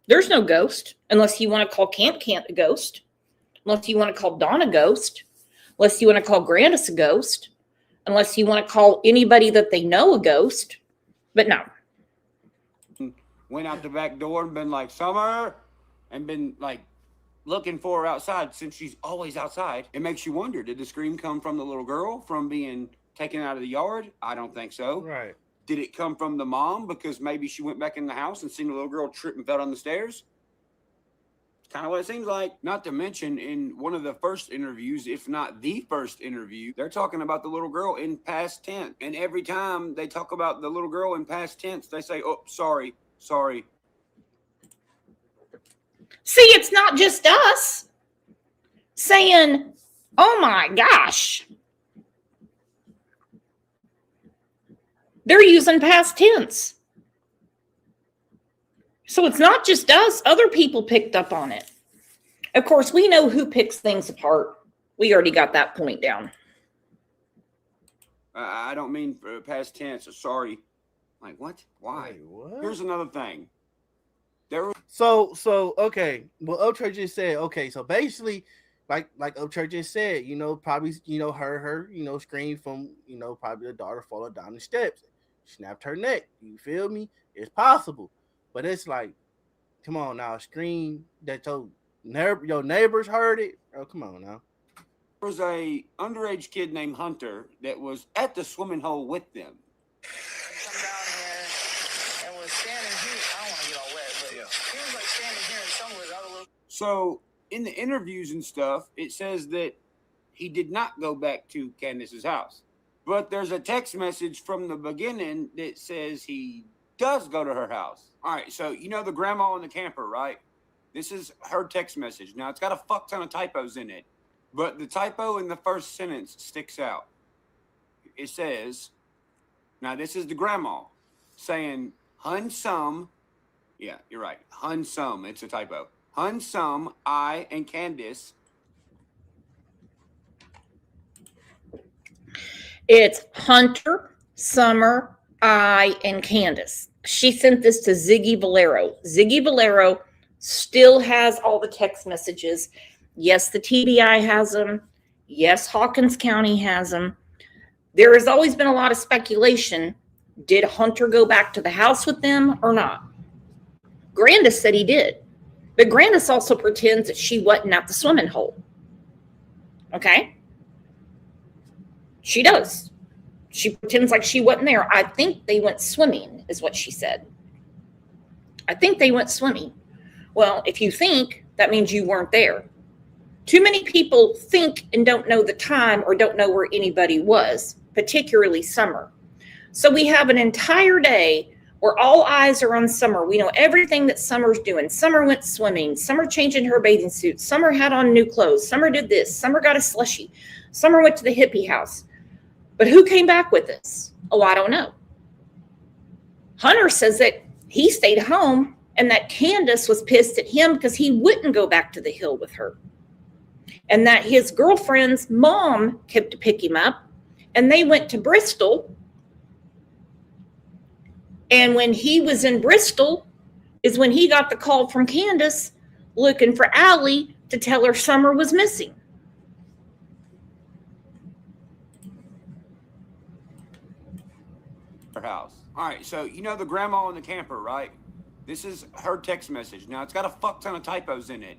There's no ghost unless you want to call Camp a ghost, unless you want to call Dawn a ghost, unless you want to call Grandis a ghost, unless you want to call anybody that they know a ghost. But no. Went out the back door and been like, Summer, and been like looking for her outside since she's always outside. It makes you wonder, did the scream come from the little girl from being taken out of the yard? I don't think so. Right. Did it come from the mom because maybe she went back in the house and seen the little girl trip and fell on the stairs? It's kind of what it seems like. Not to mention, in one of the first interviews, if not the first interview, they're talking about the little girl in past tense. And every time they talk about the little girl in past tense, they say, oh, sorry. See, it's not just us saying, oh my gosh. They're using past tense. So it's not just us. Other people picked up on it. Of course, we know who picks things apart. We already got that point down. I don't mean past tense. Sorry. Like, what? Why? Wait, what? Here's another thing. So okay. Well, Upchurch just said, okay, so basically, like Upchurch just said, probably, her, scream from, probably the daughter falling down the steps, snapped her neck. You feel me? It's possible. But it's like, Come on now, a scream that your neighbors heard it. Oh, come on now. There was a underage kid named Hunter that was at the swimming hole with them. Come down here and was standing here. I don't want to get all wet, but he was like standing here and some of his other little. So in the interviews and stuff, it says that he did not go back to Candace's house. But there's a text message from the beginning that says he does go to her house. All right, so you know the grandma in the camper, right? This is her text message. Now, it's got a fuck ton of typos in it, but the typo in the first sentence sticks out. It says, now this is the grandma saying, Hun Sum. Yeah, you're right. Hun Sum. It's a typo. Hun Sum, I, and Candace. It's Hunter, Summer, I, and Candace. She sent this to Ziggy Valero. Ziggy Valero still has all the text messages. Yes, the TBI has them. Yes, Hawkins County has them. There has always been a lot of speculation. Did Hunter go back to the house with them or not? Grandis said he did. But Grandis also pretends that she wasn't at the swimming hole. Okay? She does. She pretends like she wasn't there. I think they went swimming, is what she said. I think they went swimming. Well, if you think, that means you weren't there. Too many people think and don't know the time or don't know where anybody was, particularly Summer. So we have an entire day where all eyes are on Summer. We know everything that Summer's doing. Summer went swimming. Summer changing her bathing suit. Summer had on new clothes. Summer did this. Summer got a slushie. Summer went to the hippie house. But who came back with us? Oh, I don't know. Hunter says that he stayed home and that Candace was pissed at him because he wouldn't go back to the hill with her. And that his girlfriend's mom kept to pick him up and they went to Bristol. And when he was in Bristol is when he got the call from Candace looking for Allie to tell her Summer was missing. House. All right, so you know the grandma in the camper, right? This is her text message. Now, it's got a fuck ton of typos in it,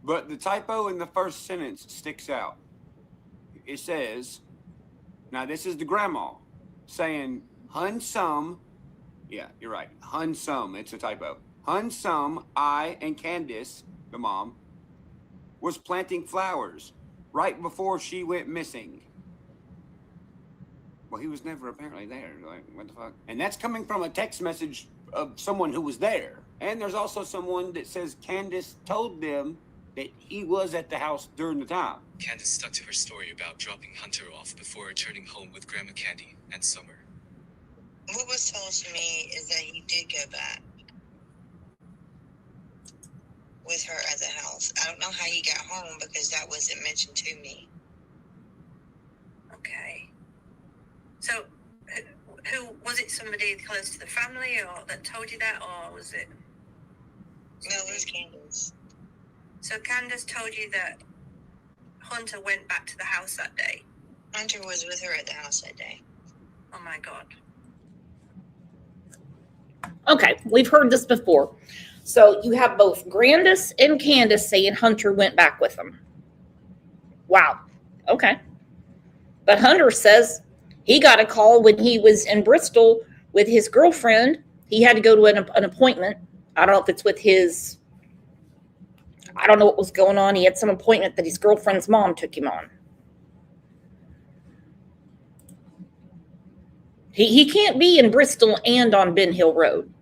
but the typo in the first sentence sticks out. It says, now this is the grandma saying, Hun Sum. Yeah, you're right. Hun Sum. It's a typo. Hun Sum, I, and Candace, the mom, was planting flowers right before she went missing. Well, he was never apparently there. Like, what the fuck? And that's coming from a text message of someone who was there. And there's also someone that says Candace told them that he was at the house during the time. Candace stuck to her story about dropping Hunter off before returning home with Grandma Candy and Summer. What was told to me is that he did go back with her at the house. I don't know how he got home because that wasn't mentioned to me. Okay. So, who was it? Somebody close to the family, or that told you that, or was it? No, it was Candace. So Candace told you that Hunter went back to the house that day. Hunter was with her at the house that day. Oh my God. Okay, we've heard this before. So you have both Grandis and Candace saying Hunter went back with them. Wow. Okay. But Hunter says he got a call when he was in Bristol with his girlfriend. He had to go to an appointment. I don't know if it's with his, I don't know what was going on. He had some appointment that his girlfriend's mom took him on. He can't be in Bristol and on Ben Hill Road.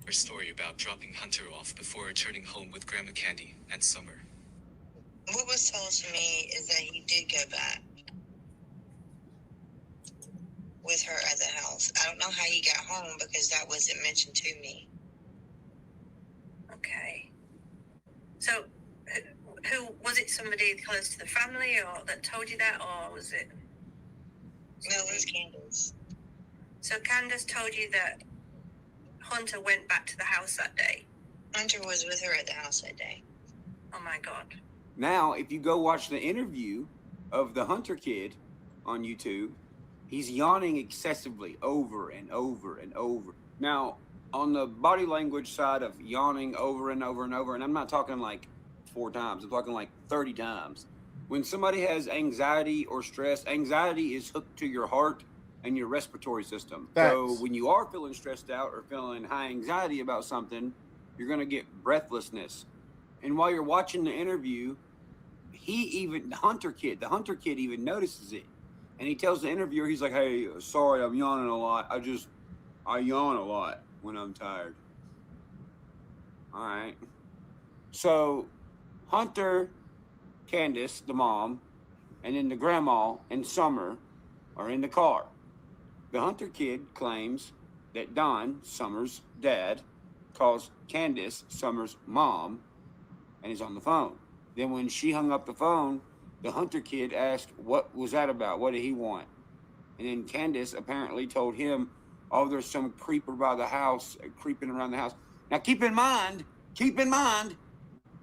Her story about dropping Hunter off before returning home with Grandma Candy and Summer. What was told to me is that he did go back with her at the house. I don't know how he got home because that wasn't mentioned to me. Okay. So, who was it? Somebody close to the family, or that told you that, or was it? No, it was Candace. So Candace told you that Hunter went back to the house that day. Hunter was with her at the house that day. Oh my God. Now, if you go watch the interview of the Hunter kid on YouTube, he's yawning excessively over and over and over. Now, on the body language side of yawning over and over and over, and I'm not talking like 4 times, I'm talking like 30 times. When somebody has anxiety or stress, anxiety is hooked to your heart and your respiratory system. So Facts. when you are feeling stressed out or feeling high anxiety about something, you're going to get breathlessness. And while you're watching the interview, the hunter kid even notices it. And he tells the interviewer, he's like, hey, sorry, I'm yawning a lot. I yawn a lot when I'm tired. All right. So Hunter, Candace, the mom, and then the grandma and Summer are in the car. The Hunter kid claims that Don, Summer's dad, calls Candace, Summer's mom, and is on the phone. Then when she hung up the phone, the Hunter kid asked, what was that about? What did he want? And then Candace apparently told him, oh, there's some creeper by the house, creeping around the house. Now keep in mind,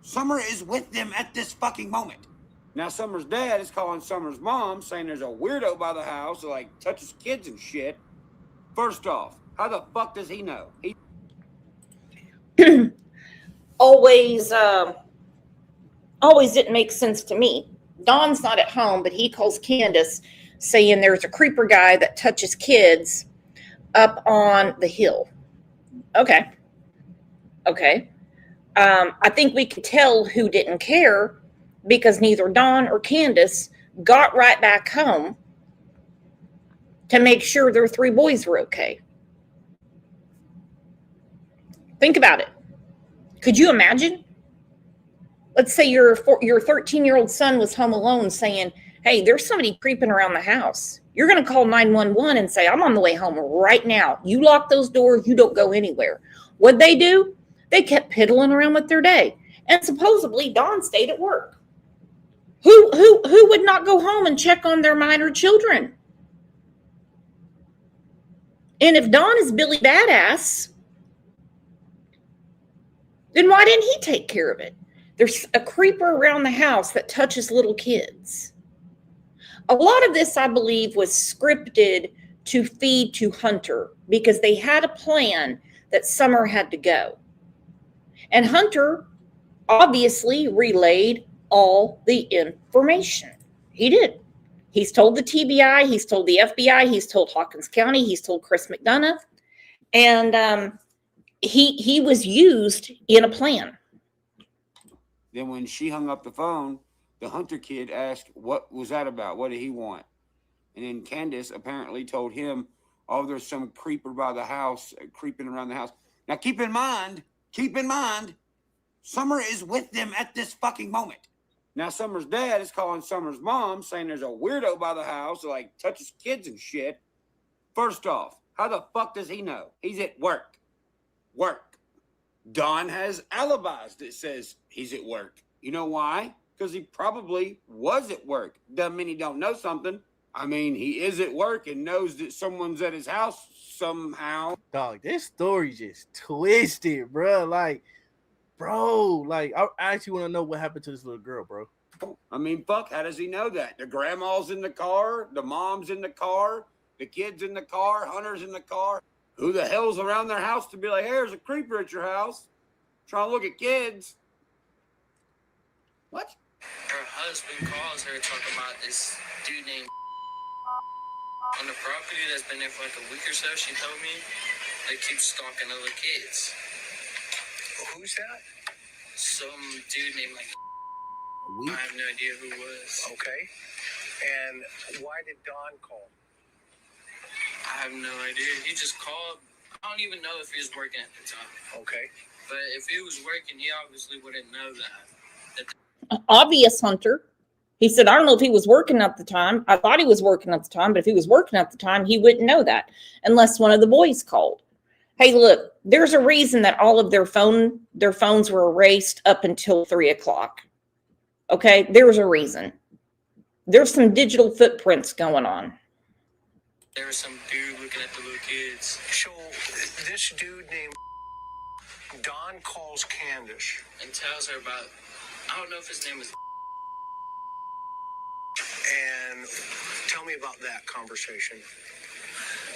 Summer is with them at this fucking moment. Now Summer's dad is calling Summer's mom, saying there's a weirdo by the house that like touches kids and shit. First off, how the fuck does he know? Always didn't make sense to me. Don's not at home, but he calls Candace saying there's a creeper guy that touches kids up on the hill. Okay. I think we could tell who didn't care because neither Don or Candace got right back home to make sure their 3 boys were okay. Think about it. Could you imagine? Let's say your 13-year-old son was home alone saying, hey, there's somebody creeping around the house. You're going to call 911 and say, I'm on the way home right now. You lock those doors. You don't go anywhere. What'd they do? They kept piddling around with their day. And supposedly Don stayed at work. Who would not go home and check on their minor children? And if Don is Billy Badass, then why didn't he take care of it? There's a creeper around the house that touches little kids. A lot of this, I believe, was scripted to feed to Hunter because they had a plan that Summer had to go. And Hunter obviously relayed all the information. He did. He's told the TBI, he's told the FBI, he's told Hawkins County, he's told Chris McDonough, and he was used in a plan. Then when she hung up the phone, the Hunter kid asked, what was that about? What did he want? And then Candace apparently told him, oh, there's some creeper by the house, creeping around the house. Now keep in mind, Summer is with them at this fucking moment. Now Summer's dad is calling Summer's mom, saying there's a weirdo by the house that like touches kids and shit. First off, how the fuck does he know? He's at work. Don has alibis that says he's at work. You know why? Because he probably was at work. Doesn't mean he don't know something. I mean, he is at work and knows that someone's at his house somehow. Dog, this story just twisted, bro. Like, I actually want to know what happened to this little girl, bro. I mean, fuck, how does he know that? The grandma's in the car, the mom's in the car, the kid's in the car, Hunter's in the car. Who the hell's around their house to be like, hey, there's a creeper at your house trying to look at kids? What? Her husband calls her talking about this dude named on the property that's been there for like a week or so. She told me they keep stalking other kids. Who's that? Some dude named like I have no idea who it was. Okay. And why did Don call? I have no idea. He just called. I don't even know if he was working at the time. Okay. But if he was working, he obviously wouldn't know that. Obvious Hunter. He said, I don't know if he was working at the time. I thought he was working at the time, but if he was working at the time, he wouldn't know that unless one of the boys called. Hey, look, there's a reason that all of their phones were erased up until 3:00. Okay, there's a reason. There's some digital footprints going on. There was some dude looking at the little kids. So this dude named Don calls Candace and tells her about, I don't know if his name is. And tell me about that conversation.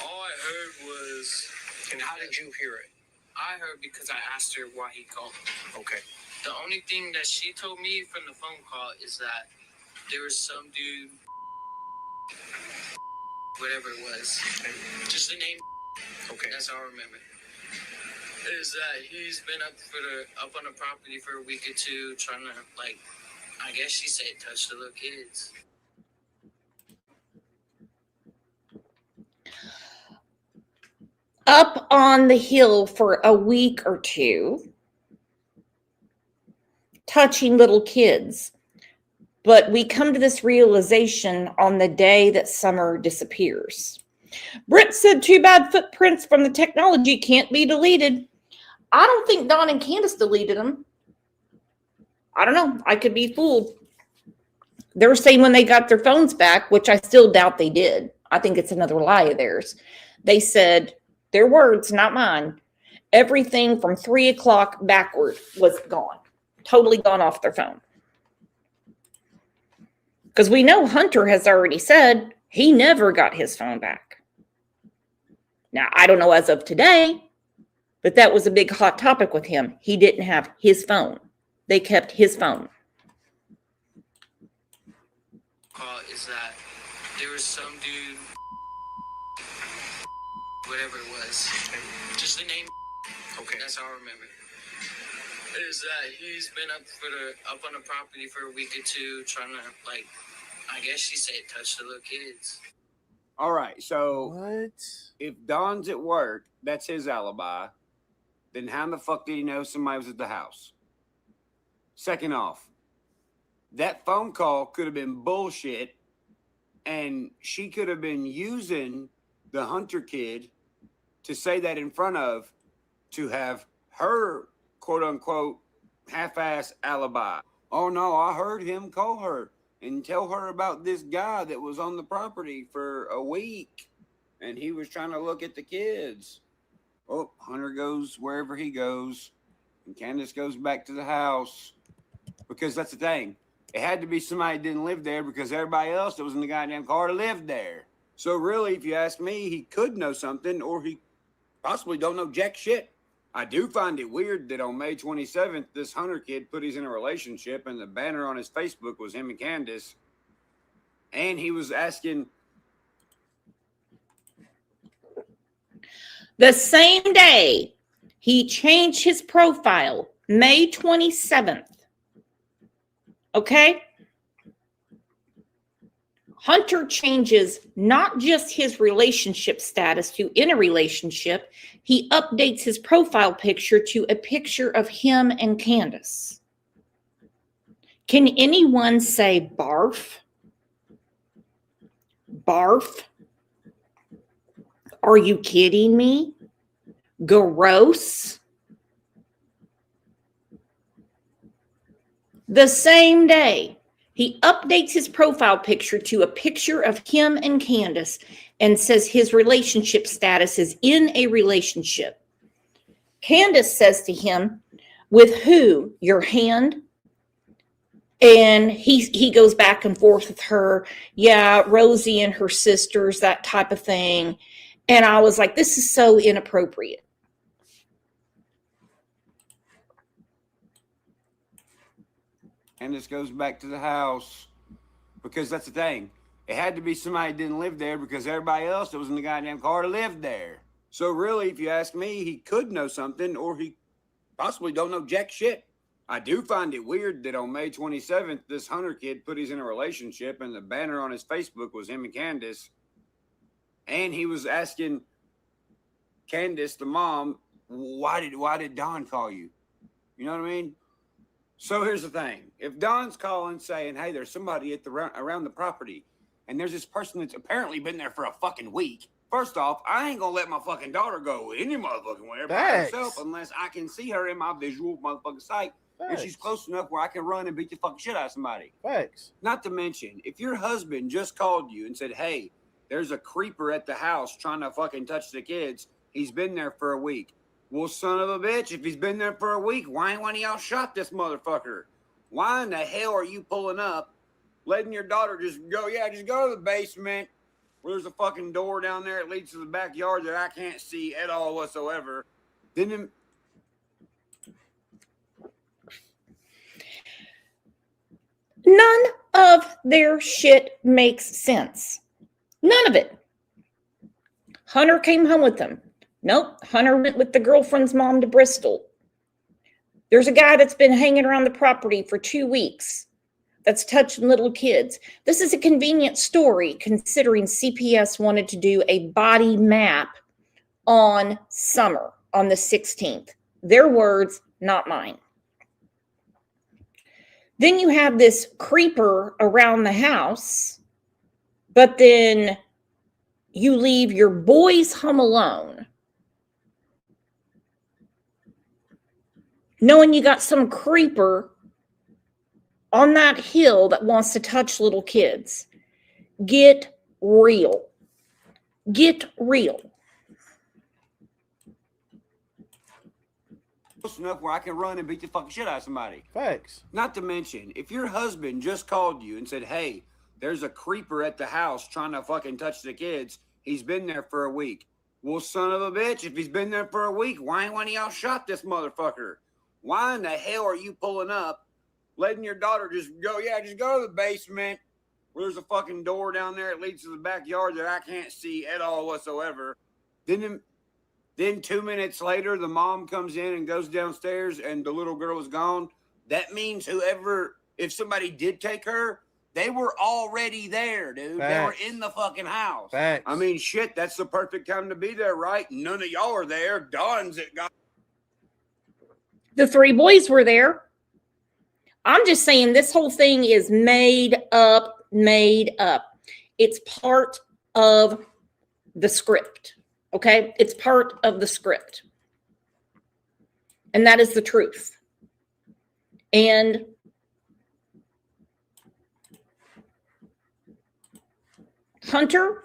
All I heard was And how did you hear it? I heard because I asked her why he called me. Okay. The only thing that she told me from the phone call is that there was some dude, whatever it was, just the name. Okay. That's all I remember. Is that he's been up on the property for a week or two, trying to, like, I guess she said, touch the little kids. Up on the hill for a week or two, touching little kids. But we come to this realization on the day that Summer disappears. Britt said, too bad footprints from the technology can't be deleted. I don't think Dawn and Candace deleted them. I don't know. I could be fooled. They're saying when they got their phones back, which I still doubt they did. I think it's another lie of theirs. They said, their words, not mine, everything from 3 o'clock backward was gone. Totally gone off their phone. Because we know Hunter has already said he never got his phone back. Now, I don't know as of today, but that was a big hot topic with him. He didn't have his phone. They kept his phone. Is that there was some dude, whatever it was, just the name. Okay. That's all I remember. Is that he's been up on the property for a week or two, trying to, like, I guess she said, touch the little kids. All right, so What? if Don's at work, that's his alibi. Then how the fuck did he know somebody was at the house? Second off, that phone call could have been bullshit, and she could have been using the Hunter kid to say that in front of, to have her quote unquote half-ass alibi. Oh no, I heard him call her and tell her about this guy that was on the property for a week and he was trying to look at the kids. Oh, Hunter goes wherever he goes and Candace goes back to the house, because that's the thing. It had to be somebody that didn't live there, because everybody else that was in the goddamn car lived there. So really, if you ask me, he could know something, or he possibly don't know jack shit. I do find it weird that on May 27th, this Hunter kid put he's in a relationship, and the banner on his Facebook was him and Candace. And he was asking. The same day, he changed his profile, May 27th. Okay? Hunter changes not just his relationship status to in a relationship, he updates his profile picture to a picture of him and Candace. Can anyone say barf? Barf? Are you kidding me? Gross? The same day, he updates his profile picture to a picture of him and Candace and says his relationship status is in a relationship. Candace says to him, with who? Your hand? And he goes back and forth with her. Yeah, Rosie and her sisters, that type of thing. And I was like, this is so inappropriate. Candace goes back to the house, because that's the thing. It had to be somebody that didn't live there, because everybody else that was in the goddamn car lived there. So really, if you ask me, he could know something, or he possibly don't know jack shit. I do find it weird that on May 27th, this Hunter kid put he's in a relationship, and the banner on his Facebook was him and Candace. And he was asking Candace, the mom, why did Don call you? You know what I mean? So here's the thing. If Don's calling saying, hey, there's somebody at around the property, and there's this person that's apparently been there for a fucking week, first off, I ain't gonna let my fucking daughter go any motherfucking where by herself unless I can see her in my visual motherfucking sight. And she's close enough where I can run and beat the fucking shit out of somebody. Facts. Not to mention, if your husband just called you and said, hey, there's a creeper at the house trying to fucking touch the kids, he's been there for a week. Well, son of a bitch, if he's been there for a week, why ain't one of y'all shot this motherfucker? Why in the hell are you pulling up, letting your daughter just go to the basement, where there's a fucking door down there that leads to the backyard that I can't see at all whatsoever. Then None of their shit makes sense. None of it. Hunter came home with them. Nope. Hunter went with the girlfriend's mom to Bristol. There's a guy that's been hanging around the property for 2 weeks that's touching little kids. This is a convenient story considering CPS wanted to do a body map on Summer on the 16th. Their words, not mine. Then you have this creeper around the house, but then you leave your boys home alone, knowing you got some creeper on that hill that wants to touch little kids. Get real. Get real. close enough where I can run and beat the fucking shit out of somebody. Facts. Not to mention, if your husband just called you and said, hey, there's a creeper at the house trying to fucking touch the kids, he's been there for a week. Well, son of a bitch, if he's been there for a week, why ain't one of y'all shot this motherfucker? Why in the hell are you pulling up, letting your daughter just go to the basement where there's a fucking door down there that leads to the backyard that I can't see at all whatsoever. Then 2 minutes later, the mom comes in and goes downstairs and the little girl is gone. That means if somebody did take her, they were already there, dude. Facts. They were in the fucking house. Facts. I mean, shit, that's the perfect time to be there, right? None of y'all are there. Dawn's it got. The 3 boys were there. I'm just saying this whole thing is made up. It's part of the script, okay? It's part of the script. And that is the truth. And Hunter,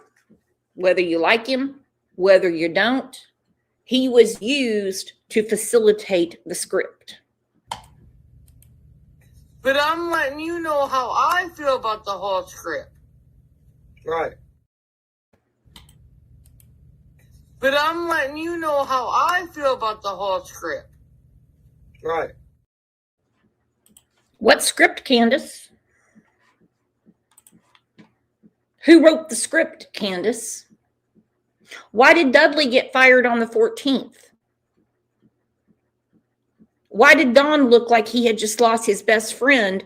whether you like him, whether you don't, he was used to facilitate the script. But I'm letting you know how I feel about the whole script. Right. But I'm letting you know how I feel about the whole script. Right. What script, Candace? Who wrote the script, Candace? Why did Dudley get fired on the 14th? Why did Don look like he had just lost his best friend?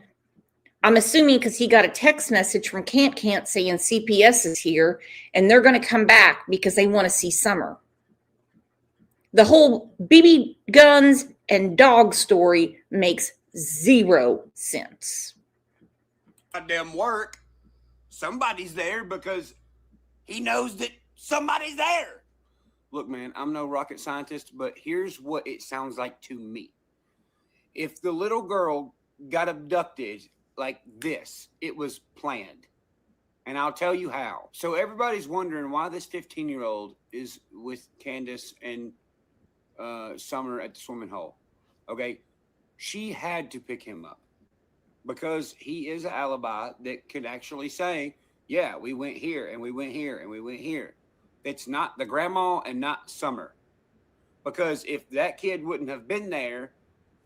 I'm assuming because he got a text message from Can't saying CPS is here and they're going to come back because they want to see Summer. The whole BB guns and dog story makes 0 sense. Goddamn work. Somebody's there because he knows that somebody's there. Look, man, I'm no rocket scientist, but here's what it sounds like to me. If the little girl got abducted like this, it was planned. And I'll tell you how. So everybody's wondering why this 15-year-old is with Candace and Summer at the swimming hole. Okay? She had to pick him up because he is an alibi that could actually say, yeah, we went here and we went here and we went here. It's not the grandma and not Summer. Because if that kid wouldn't have been there,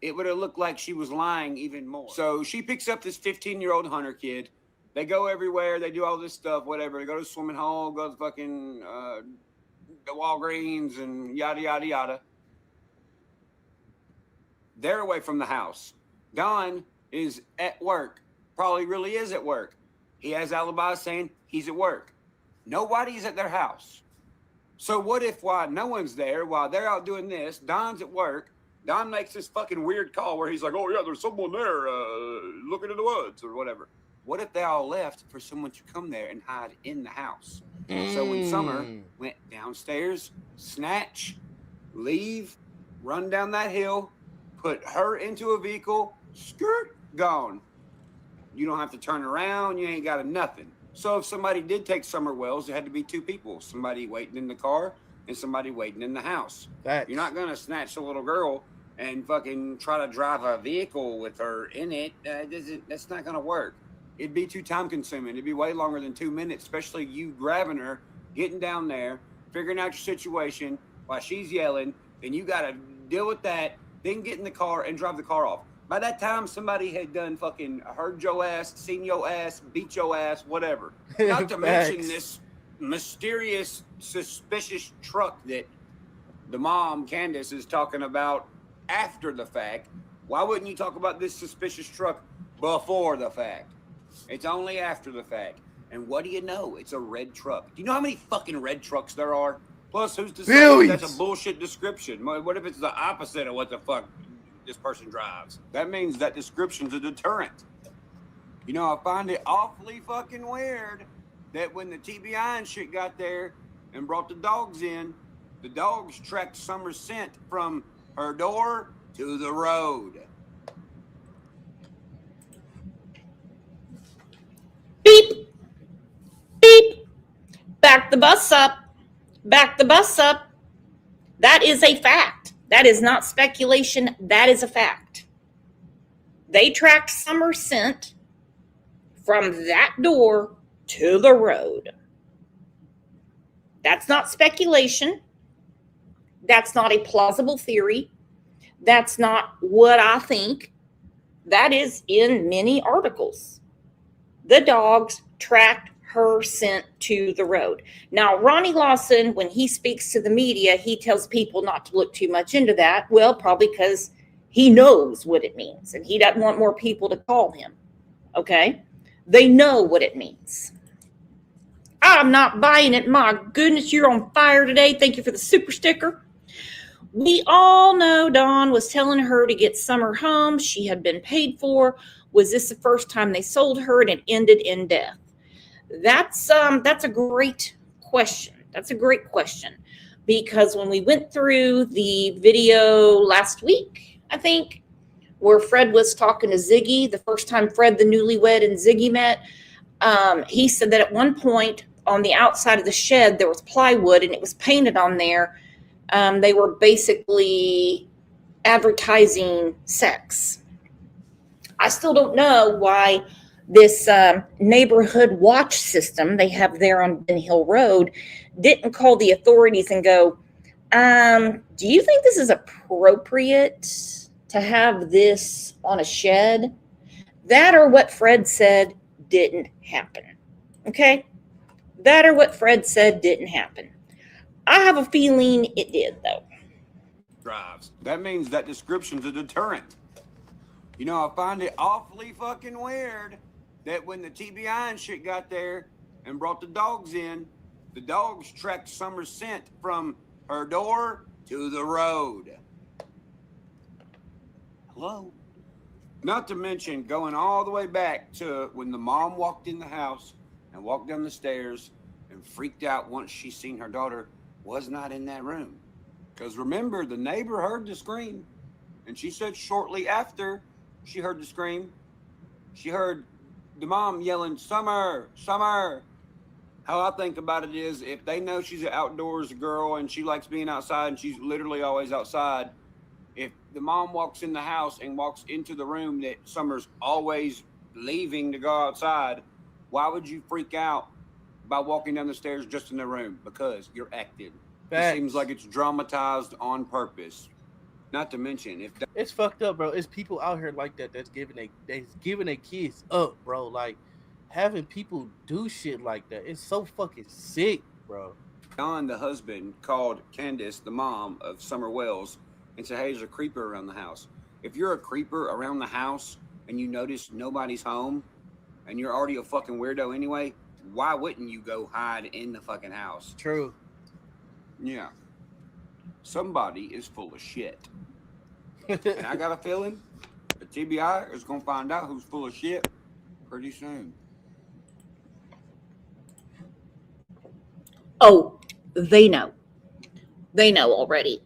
it would have looked like she was lying even more. So she picks up this 15-year-old Hunter kid. They go everywhere. They do all this stuff, whatever. They go to the swimming hole, go to fucking the Walgreens and yada, yada, yada. They're away from the house. Don is at work. Probably really is at work. He has alibis saying he's at work. Nobody's at their house. So what if while no one's there, while they're out doing this, Don's at work, Don makes this fucking weird call where he's like, oh, yeah, there's someone there looking in the woods or whatever. What if they all left for someone to come there and hide in the house? So when Summer went downstairs, snatch, leave, run down that hill, put her into a vehicle, skirt, gone. You don't have to turn around. You ain't got nothing. So if somebody did take Summer Wells, there had to be 2 people. Somebody waiting in the car and somebody waiting in the house. Facts. You're not going to snatch a little girl and fucking try to drive a vehicle with her in it. That's not going to work. It'd be too time consuming. It'd be way longer than 2 minutes, especially you grabbing her, getting down there, figuring out your situation while she's yelling. Then you got to deal with that, then get in the car and drive the car off. By that time, somebody had done fucking heard your ass, seen your ass, beat your ass, whatever. Not to mention this mysterious, suspicious truck that the mom, Candace, is talking about after the fact. Why wouldn't you talk about this suspicious truck before the fact? It's only after the fact. And what do you know? It's a red truck. Do you know how many fucking red trucks there are? Plus, who's to say that's a bullshit description? What if it's the opposite of what the fuck this person drives? That means that description's a deterrent. You know, I find it awfully fucking weird that when the TBI and shit got there and brought the dogs in, the dogs tracked Summer's scent from her door to the road. Beep, beep. Back the bus up. Back the bus up. That is a fact. That is not speculation. That is a fact. They tracked Summer's scent from that door to the road. That's not speculation. That's not a plausible theory. That's not what I think. That is in many articles. The dogs tracked her scent to the road. Now, Ronnie Lawson, when he speaks to the media, he tells people not to look too much into that. Well, probably because he knows what it means and he doesn't want more people to call him. Okay? They know what it means. I'm not buying it. My goodness, you're on fire today. Thank you for the super sticker. We all know Dawn was telling her to get Summer home. She had been paid for. Was this the first time they sold her and it ended in death? That's a great question. That's a great question. Because when we went through the video last week, I think, where Fred was talking to Ziggy, the first time Fred, the newlywed, and Ziggy met, he said that at one point on the outside of the shed, there was plywood and it was painted on there. They were basically advertising sex. I still don't know why this neighborhood watch system they have there on Ben Hill Road didn't call the authorities and go, do you think this is appropriate to have this on a shed? That or what Fred said didn't happen. Okay? That or what Fred said didn't happen. I have a feeling it did, though. Drives. That means that description's a deterrent. You know, I find it awfully fucking weird that when the TBI and shit got there and brought the dogs in, the dogs tracked Summer's scent from her door to the road. Hello? Not to mention going all the way back to when the mom walked in the house and walked down the stairs and freaked out once she seen her daughter was not in that room. Because remember, the neighbor heard the scream, and she said shortly after she heard the scream, she heard the mom yelling, "Summer, Summer." How I think about it is, if they know she's an outdoors girl and she likes being outside and she's literally always outside, if the mom walks in the house and walks into the room that Summer's always leaving to go outside, why would you freak out by walking down the stairs just in the room? Because you're acting. It seems like it's dramatized on purpose. Not to mention, if it's fucked up, bro. It's people out here like that that's giving their kids up, bro. Like having people do shit like that. It's so fucking sick, bro. Don, the husband, called Candace, the mom of Summer Wells, and said, "Hey, there's a creeper around the house." If you're a creeper around the house and you notice nobody's home and you're already a fucking weirdo anyway, why wouldn't you go hide in the fucking house? True. Yeah. Somebody is full of shit. And I got a feeling the TBI is going to find out who's full of shit pretty soon. Oh, they know. They know already.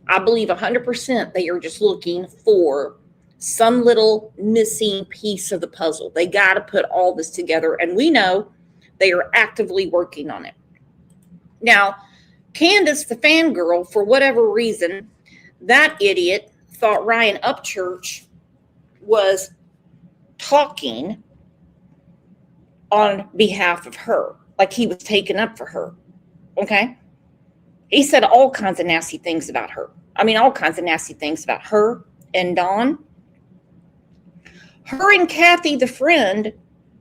I believe 100% they are just looking for some little missing piece of the puzzle. They got to put all this together, and we know they are actively working on it. Now, Candace, the fangirl, for whatever reason, that idiot thought Ryan Upchurch was talking on behalf of her, like he was taken up for her. Okay? He said all kinds of nasty things about her. I mean, all kinds of nasty things about her and Dawn. Her and Kathy, the friend,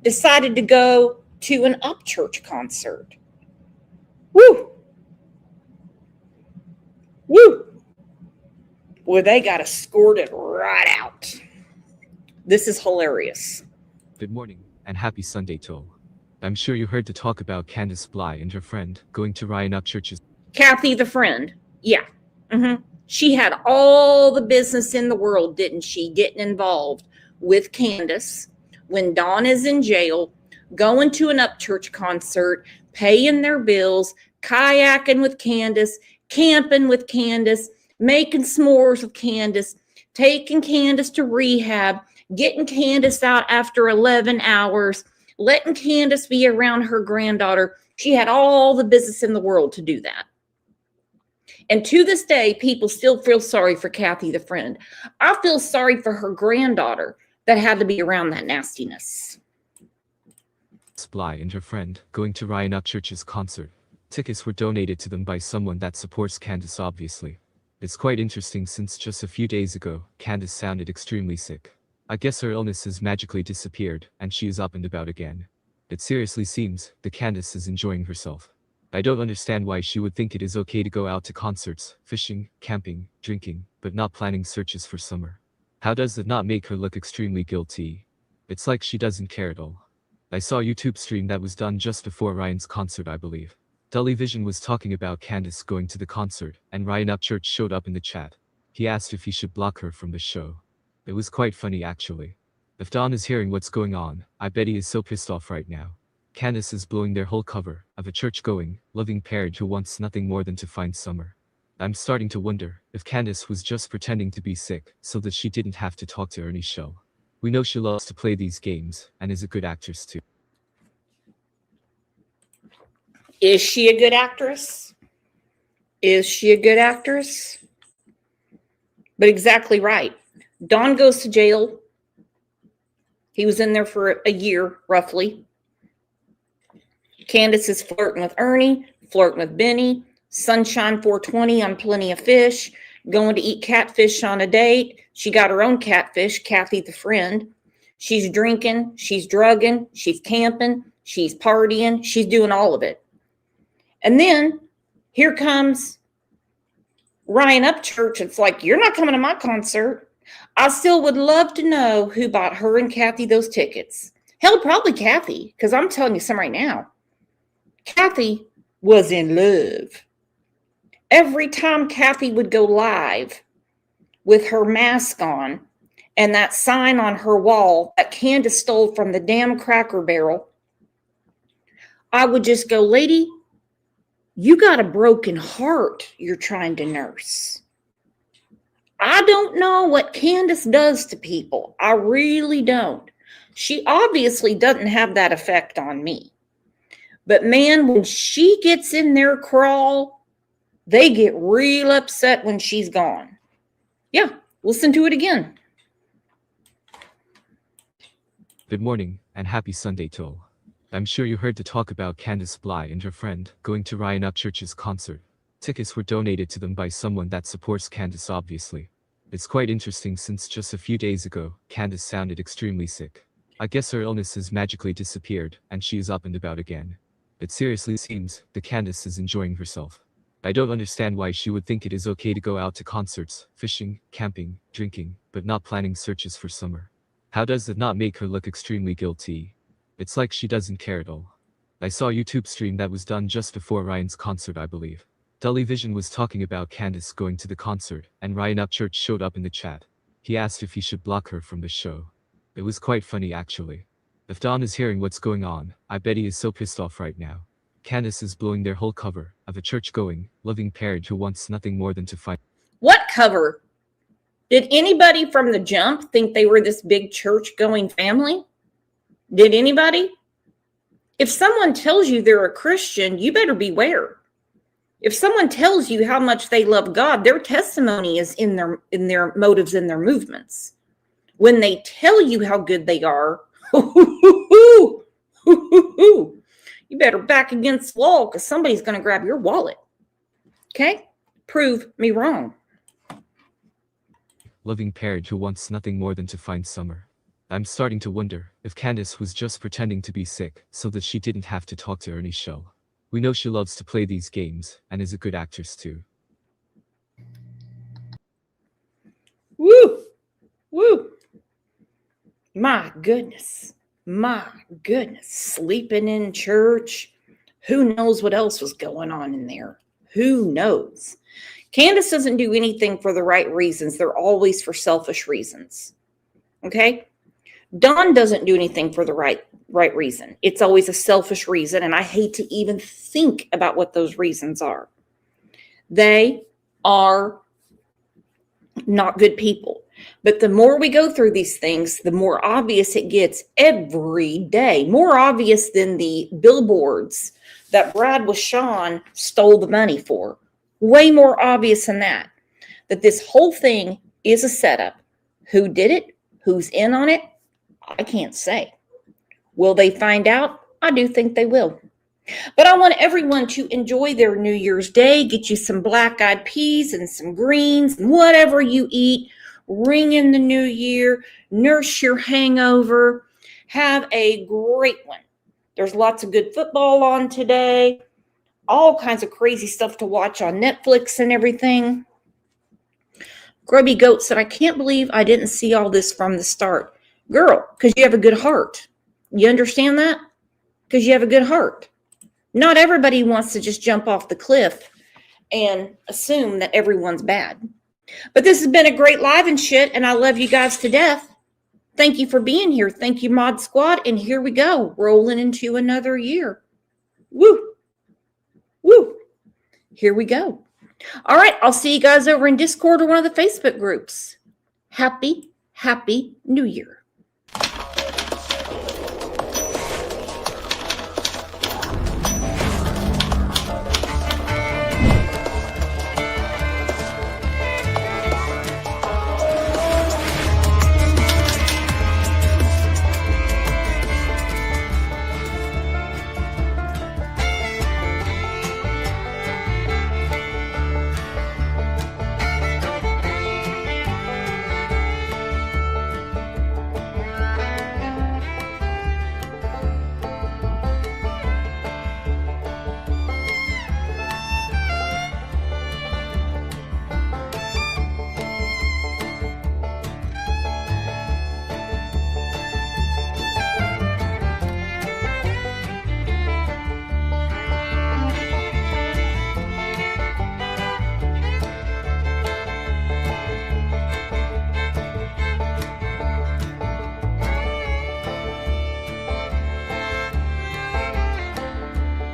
decided to go to an Upchurch concert. Woo! Woo! Well, they got escorted right out. This is hilarious. Good morning, and happy Sunday to all. I'm sure you heard the talk about Candace Bly and her friend going to Ryan Upchurch's. Kathy, the friend. Yeah. She had all the business in the world, didn't she? Getting involved with Candace when Dawn is in jail, going to an Upchurch concert, paying their bills, kayaking with Candace, camping with Candace, making s'mores with Candace, taking Candace to rehab, getting Candace out after 11 hours, letting Candace be around her granddaughter. She had all the business in the world to do that. And to this day, people still feel sorry for Kathy, the friend. I feel sorry for her granddaughter that had to be around that nastiness. Bly and her friend going to Ryan Upchurch's concert. Tickets were donated to them by someone that supports Candace, obviously. It's quite interesting since just a few days ago, Candace sounded extremely sick. I guess her illness has magically disappeared, and she is up and about again. It seriously seems that Candace is enjoying herself. I don't understand why she would think it is okay to go out to concerts, fishing, camping, drinking, but not planning searches for Summer. How does that not make her look extremely guilty? It's like she doesn't care at all. I saw a YouTube stream that was done just before Ryan's concert, I believe. Dolly Vision was talking about Candace going to the concert, and Ryan Upchurch showed up in the chat. He asked if he should block her from the show. It was quite funny, actually. If Don is hearing what's going on, I bet he is so pissed off right now. Candace is blowing their whole cover of a church-going, loving parent who wants nothing more than to find Summer. I'm starting to wonder if Candace was just pretending to be sick so that she didn't have to talk to Ernie Shell. We know she loves to play these games and is a good actress too. Is she a good actress? Is she a good actress? But exactly right. Don goes to jail. He was in there for a year, roughly. Candace is flirting with Ernie, flirting with Benny, Sunshine 420 on Plenty of Fish, going to eat catfish on a date. She got her own catfish, Kathy the friend. She's drinking, she's drugging, she's camping, she's partying, she's doing all of it. And then here comes Ryan Upchurch. It's like, you're not coming to my concert. I still would love to know who bought her and Kathy those tickets. Hell, probably Kathy, because I'm telling you some right now. Kathy was in love. Every time Kathy would go live with her mask on and that sign on her wall that Candace stole from the damn Cracker Barrel, I would just go, lady, you got a broken heart you're trying to nurse. I don't know what Candace does to people. I really don't. She obviously doesn't have that effect on me. But man, when she gets in their crawl, they get real upset when she's gone. Yeah, listen to it again. Good morning, and happy Sunday to all. I'm sure you heard the talk about Candace Bly and her friend going to Ryan Upchurch's concert. Tickets were donated to them by someone that supports Candace, obviously. It's quite interesting since just a few days ago, Candace sounded extremely sick. I guess her illness has magically disappeared, and she is up and about again. It seriously seems that Candace is enjoying herself. I don't understand why she would think it is okay to go out to concerts, fishing, camping, drinking, but not planning searches for Summer. How does that not make her look extremely guilty? It's like she doesn't care at all. I saw a YouTube stream that was done just before Ryan's concert, I believe. Dolly Vision was talking about Candace going to the concert, and Ryan Upchurch showed up in the chat. He asked if he should block her from the show. It was quite funny, actually. If Don is hearing what's going on, I bet he is so pissed off right now. Candace is blowing their whole cover of a church-going, loving parent who wants nothing more than to find. What cover? Did anybody from the jump think they were this big church-going family? Did anybody? If someone tells you they're a Christian, you better beware. If someone tells you how much they love God, their testimony is in their motives and their movements. When they tell you how good they are, better back against the wall because somebody's going to grab your wallet. Okay? Prove me wrong. Loving parent who wants nothing more than to find Summer. I'm starting to wonder if Candace was just pretending to be sick so that she didn't have to talk to Ernie's show. We know she loves to play these games and is a good actress too. Woo! Woo! My goodness. My goodness. Sleeping in church. Who knows what else was going on in there? Who knows? Candace doesn't do anything for the right reasons. They're always for selfish reasons. Okay? Dawn doesn't do anything for the right reason. It's always a selfish reason, and I hate to even think about what those reasons are. They are not good people. But the more we go through these things, the more obvious it gets every day. More obvious than the billboards that Brad Washawn stole the money for. Way more obvious than that. That this whole thing is a setup. Who did it? Who's in on it? I can't say. Will they find out? I do think they will. But I want everyone to enjoy their New Year's Day. Get you some black-eyed peas and some greens, and whatever you eat. Ring in the new year. Nurse your hangover. Have a great one. There's lots of good football on today. All kinds of crazy stuff to watch on Netflix and everything. Grubby Goat said, I can't believe I didn't see all this from the start. Girl, because you have a good heart. You understand that? Because you have a good heart. Not everybody wants to just jump off the cliff and assume that everyone's bad. But this has been a great live and shit, and I love you guys to death. Thank you for being here. Thank you, Mod Squad. And here we go, rolling into another year. Woo. Woo. Here we go. All right, I'll see you guys over in Discord or one of the Facebook groups. Happy New Year.